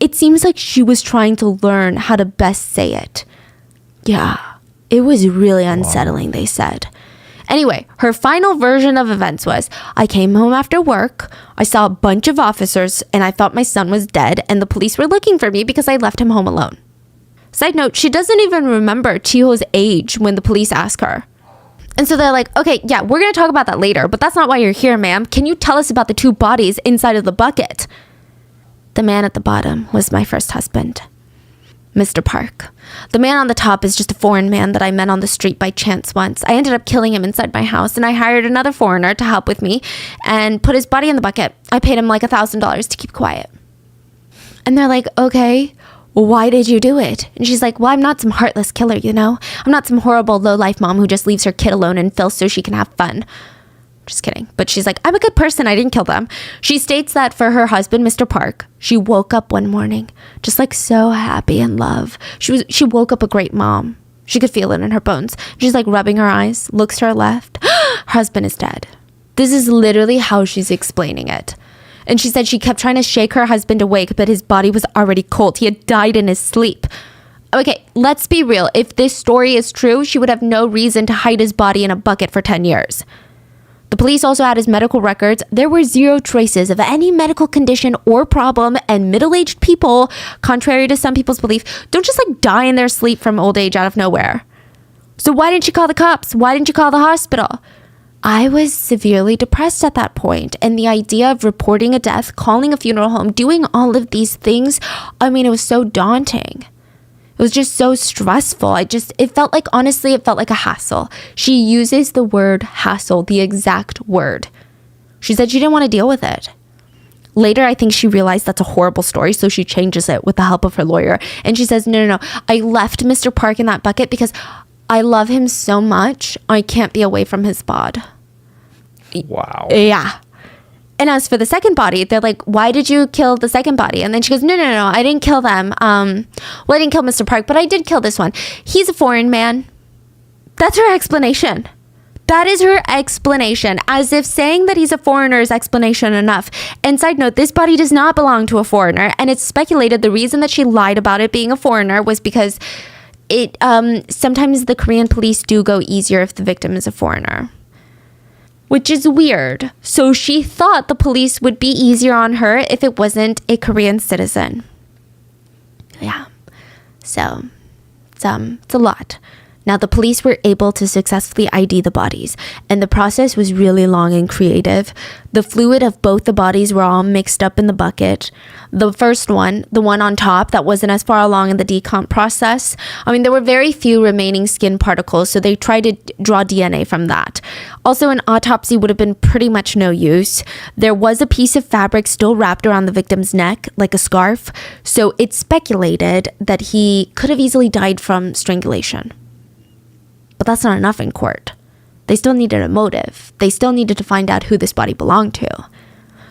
It seems like she was trying to learn how to best say it. Yeah, it was really unsettling, they said. Anyway, her final version of events was, I came home after work, I saw a bunch of officers, and I thought my son was dead, and the police were looking for me because I left him home alone. Side note, she doesn't even remember Chiho's age when the police ask her. And so they're like, okay, yeah, we're going to talk about that later, but that's not why you're here, ma'am. Can you tell us about the two bodies inside of the bucket? The man at the bottom was my first husband, Mr. Park. The man on the top is just a foreign man that I met on the street by chance once. I ended up killing him inside my house, and I hired another foreigner to help with me and put his body in the bucket. I paid him like $1,000 to keep quiet. And they're like, okay, well, why did you do it? And she's like, well, I'm not some heartless killer, you know? I'm not some horrible low-life mom who just leaves her kid alone in filth so she can have fun. Just kidding. But she's like, I'm a good person. I didn't kill them. She states that for her husband, Mr. Park, she woke up one morning just like so happy in love. She woke up a great mom. She could feel it in her bones. She's like rubbing her eyes, looks to her left. Her husband is dead. This is literally how she's explaining it. And she said she kept trying to shake her husband awake, but his body was already cold. He had died in his sleep. Okay, let's be real. If this story is true, she would have no reason to hide his body in a bucket for 10 years. The police also had his medical records. There were zero traces of any medical condition or problem, and middle-aged people, contrary to some people's belief, don't just like die in their sleep from old age out of nowhere. So why didn't you call the cops? Why didn't you call the hospital? I was severely depressed at that point, and the idea of reporting a death, calling a funeral home, doing all of these things, I mean, it was so daunting. It was just so stressful. It felt like, honestly, it felt like a hassle. She uses the word hassle, the exact word. She said she didn't want to deal with it. Later, I think she realized that's a horrible story, so she changes it with the help of her lawyer. And she says, no. I left Mr. Park in that bucket because I love him so much, I can't be away from his bod. Wow. Yeah. And as for the second body, they're like, why did you kill the second body? And then she goes, no, I didn't kill them. I didn't kill Mr. Park, but I did kill this one. He's a foreign man. That's her explanation. That is her explanation, as if saying that he's a foreigner is explanation enough. And side note, this body does not belong to a foreigner, and it's speculated the reason that she lied about it being a foreigner was because sometimes the Korean police do go easier if the victim is a foreigner, which is weird. So she thought the police would be easier on her if it wasn't a Korean citizen. Yeah. So it's a lot. Now, the police were able to successfully ID the bodies, and the process was really long and creative. The fluid of both the bodies were all mixed up in the bucket. The first one, the one on top that wasn't as far along in the decomp process, I mean, there were very few remaining skin particles, so they tried to draw DNA from that. Also, an autopsy would have been pretty much no use. There was a piece of fabric still wrapped around the victim's neck, like a scarf, so it's speculated that he could have easily died from strangulation. But that's not enough in court. They still needed a motive. They still needed to find out who this body belonged to.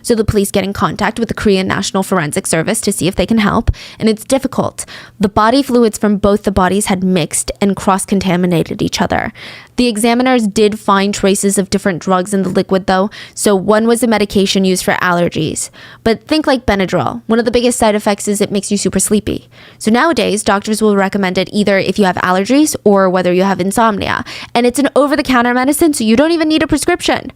So the police get in contact with the Korean National Forensic Service to see if they can help, and it's difficult. The body fluids from both the bodies had mixed and cross-contaminated each other. The examiners did find traces of different drugs in the liquid though, so one was a medication used for allergies. But think like Benadryl. One of the biggest side effects is it makes you super sleepy. So nowadays, doctors will recommend it either if you have allergies or whether you have insomnia. And it's an over-the-counter medicine, so you don't even need a prescription.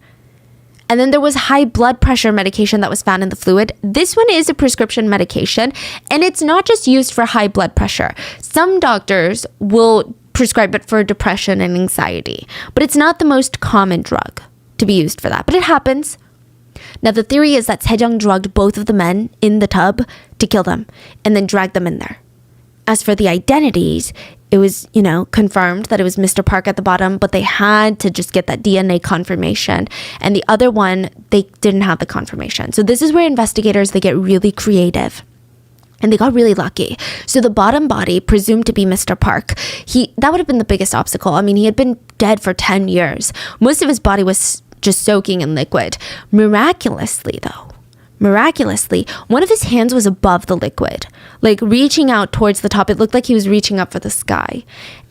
And then there was high blood pressure medication that was found in the fluid. This one is a prescription medication, and it's not just used for high blood pressure. Some doctors will prescribe it for depression and anxiety, but it's not the most common drug to be used for that, but it happens. Now, the theory is that Sejong drugged both of the men in the tub to kill them and then dragged them in there. As for the identities, it was, confirmed that it was Mr. Park at the bottom, but they had to just get that DNA confirmation. And the other one, they didn't have the confirmation. So this is where investigators, they get really creative. And they got really lucky. So the bottom body, presumed to be Mr. Park, that would have been the biggest obstacle. I mean, he had been dead for 10 years. Most of his body was just soaking in liquid. Miraculously, one of his hands was above the liquid, like reaching out towards the top. It looked like he was reaching up for the sky.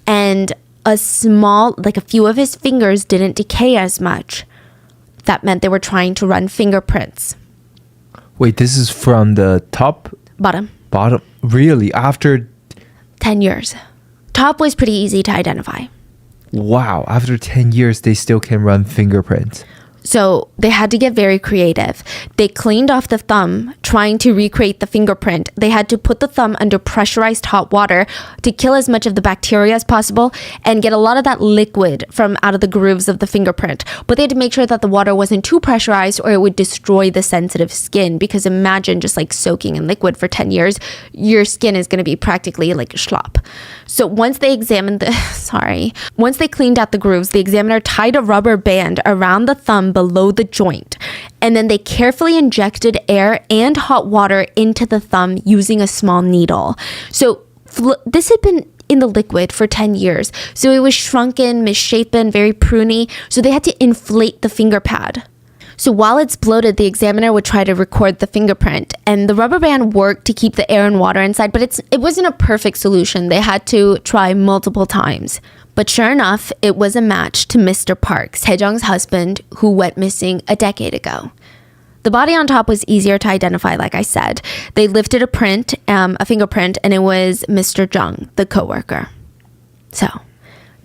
And a few of his fingers didn't decay as much. That meant they were trying to run fingerprints. Wait, this is from the top? Bottom. Really? After 10 years. Top was pretty easy to identify. Wow, after 10 years, they still can run fingerprints. So they had to get very creative. They cleaned off the thumb, trying to recreate the fingerprint. They had to put the thumb under pressurized hot water to kill as much of the bacteria as possible and get a lot of that liquid from out of the grooves of the fingerprint. But they had to make sure that the water wasn't too pressurized or it would destroy the sensitive skin, because imagine just like soaking in liquid for 10 years, your skin is going to be practically like schlop. So once they examined once they cleaned out the grooves, the examiner tied a rubber band around the thumb below the joint, and then they carefully injected air and hot water into the thumb using a small needle. So this had been in the liquid for 10 years, so it was shrunken, misshapen, very pruny, so they had to inflate the finger pad. So while it's bloated, the examiner would try to record the fingerprint, and the rubber band worked to keep the air and water inside, but it wasn't a perfect solution. They had to try multiple times. But sure enough, it was a match to Mr. Park, Sejong's husband, who went missing a decade ago. The body on top was easier to identify, like I said. They lifted a fingerprint, and it was Mr. Jung, the coworker. So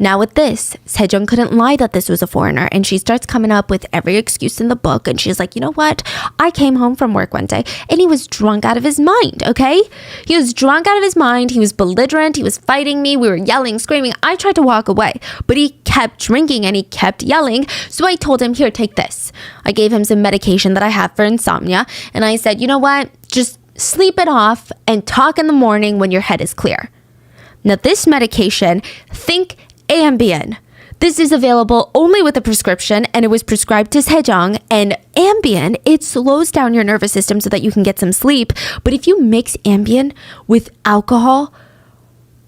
now with this, Sejong couldn't lie that this was a foreigner, and she starts coming up with every excuse in the book, and she's like, you know what? I came home from work one day, and he was drunk out of his mind, okay? He was drunk out of his mind. He was belligerent. He was fighting me. We were yelling, screaming. I tried to walk away, but he kept drinking, and he kept yelling, so I told him, here, take this. I gave him some medication that I have for insomnia, and I said, you know what? Just sleep it off and talk in the morning when your head is clear. Now, this medication, think Ambien. This is available only with a prescription, and it was prescribed to Sejong. And Ambien, it slows down your nervous system so that you can get some sleep. But if you mix Ambien with alcohol,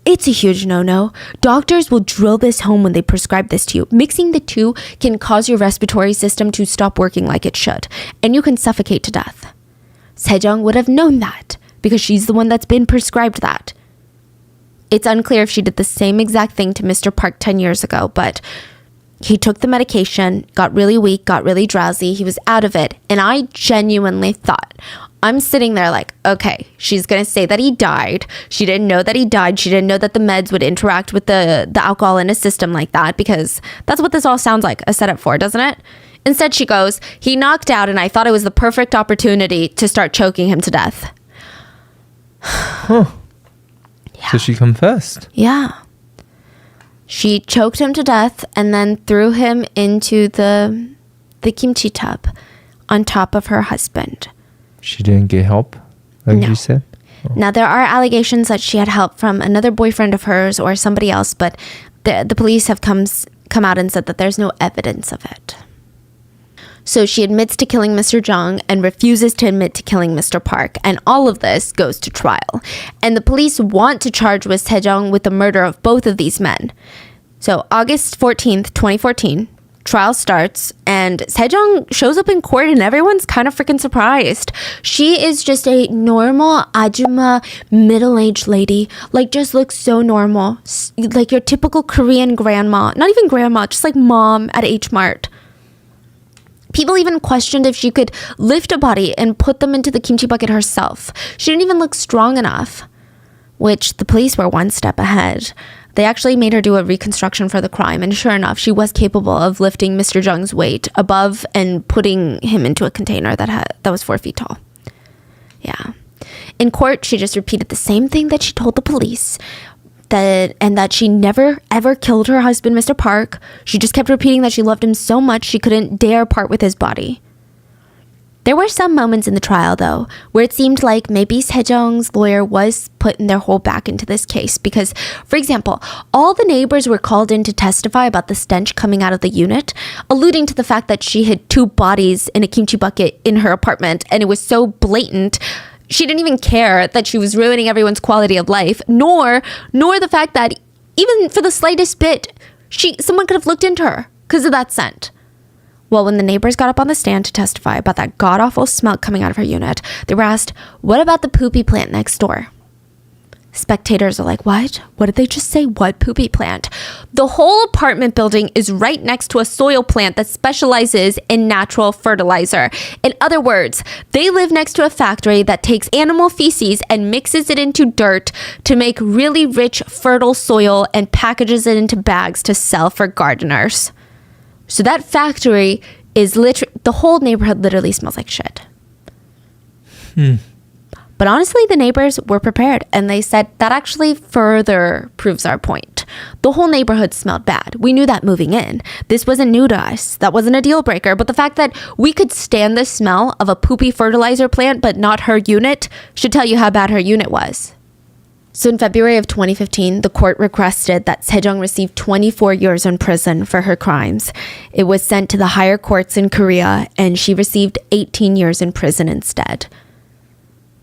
it's a huge no-no. Doctors will drill this home when they prescribe this to you. Mixing the two can cause your respiratory system to stop working like it should, and you can suffocate to death. Sejong would have known that because she's the one that's been prescribed that. It's unclear if she did the same exact thing to Mr. Park 10 years ago, but he took the medication, got really weak, got really drowsy. He was out of it. And I genuinely thought, I'm sitting there like, okay, she's going to say that he died. She didn't know that he died. She didn't know that the meds would interact with the alcohol in his system like that, because that's what this all sounds like a setup for, doesn't it? Instead, she goes, he knocked out, and I thought it was the perfect opportunity to start choking him to death. Huh. So she confessed. Yeah. She choked him to death and then threw him into the kimchi tub on top of her husband. She didn't get help, like you said? Oh. Now, there are allegations that she had help from another boyfriend of hers or somebody else, but the police have come out and said that there's no evidence of it. So she admits to killing Mr. Jung and refuses to admit to killing Mr. Park. And all of this goes to trial. And the police want to charge with Sejong with the murder of both of these men. So August 14th, 2014, trial starts, and Sejong shows up in court, and everyone's kind of freaking surprised. She is just a normal ajumma, middle-aged lady. Like, just looks so normal. Like your typical Korean grandma. Not even grandma, just like mom at H Mart. People even questioned if she could lift a body and put them into the kimchi bucket herself. She didn't even look strong enough, which the police were one step ahead. They actually made her do a reconstruction for the crime, and sure enough, she was capable of lifting Mr. Jung's weight above and putting him into a container that was 4 feet tall. Yeah. In court, she just repeated the same thing that she told the police, that she never ever killed her husband, Mr. Park. She just kept repeating that she loved him so much she couldn't dare part with his body. There were some moments in the trial, though, where it seemed like maybe Sejong's lawyer was putting their whole back into this case because, for example, all the neighbors were called in to testify about the stench coming out of the unit, alluding to the fact that she hid 2 bodies in a kimchi bucket in her apartment, and it was so blatant. She didn't even care that she was ruining everyone's quality of life, nor the fact that even for the slightest bit, someone could have looked into her because of that scent. Well, when the neighbors got up on the stand to testify about that god-awful smell coming out of her unit, they were asked, what about the poopy plant next door? Spectators are like, what? What did they just say? What poopy plant? The whole apartment building is right next to a soil plant that specializes in natural fertilizer. In other words, they live next to a factory that takes animal feces and mixes it into dirt to make really rich, fertile soil and packages it into bags to sell for gardeners. So that factory is the whole neighborhood literally smells like shit. But honestly, the neighbors were prepared and they said that actually further proves our point. The whole neighborhood smelled bad. We knew that moving in. This wasn't new to us. That wasn't a deal breaker. But the fact that we could stand the smell of a poopy fertilizer plant but not her unit should tell you how bad her unit was. So in February of 2015, the court requested that Sejong receive 24 years in prison for her crimes. It was sent to the higher courts in Korea, and she received 18 years in prison instead.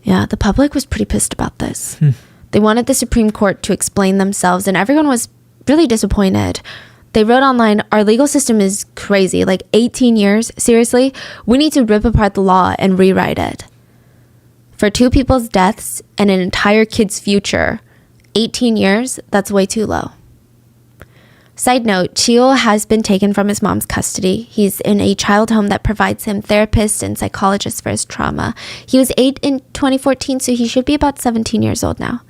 Yeah, the public was pretty pissed about this. They wanted the Supreme Court to explain themselves, and everyone was really disappointed. They wrote online, our legal system is crazy. Like 18 years? Seriously? We need to rip apart the law and rewrite it. For 2 people's deaths and an entire kid's future, 18 years, that's way too low. Side note, Chio has been taken from his mom's custody. He's in a child home that provides him therapists and psychologists for his trauma. He was 8 in 2014, so he should be about 17 years old now.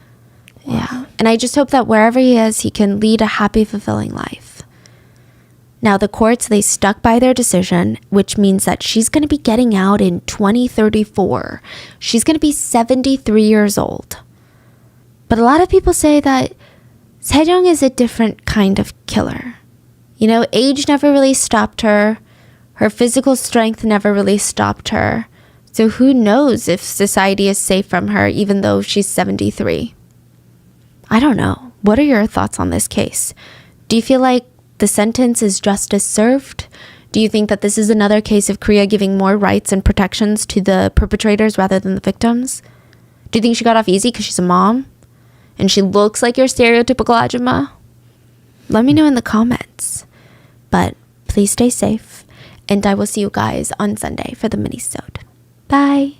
Wow. Yeah. And I just hope that wherever he is, he can lead a happy, fulfilling life. Now, the courts, they stuck by their decision, which means that she's going to be getting out in 2034. She's going to be 73 years old. But a lot of people say that Sejong is a different kind of killer. You know, age never really stopped her. Her physical strength never really stopped her. So who knows if society is safe from her, even though she's 73. I don't know. What are your thoughts on this case? Do you feel like the sentence is justice served? Do you think that this is another case of Korea giving more rights and protections to the perpetrators rather than the victims? Do you think she got off easy because she's a mom? And she looks like your stereotypical ajumma? Let me know in the comments. But please stay safe. And I will see you guys on Sunday for the mini-sode. Bye!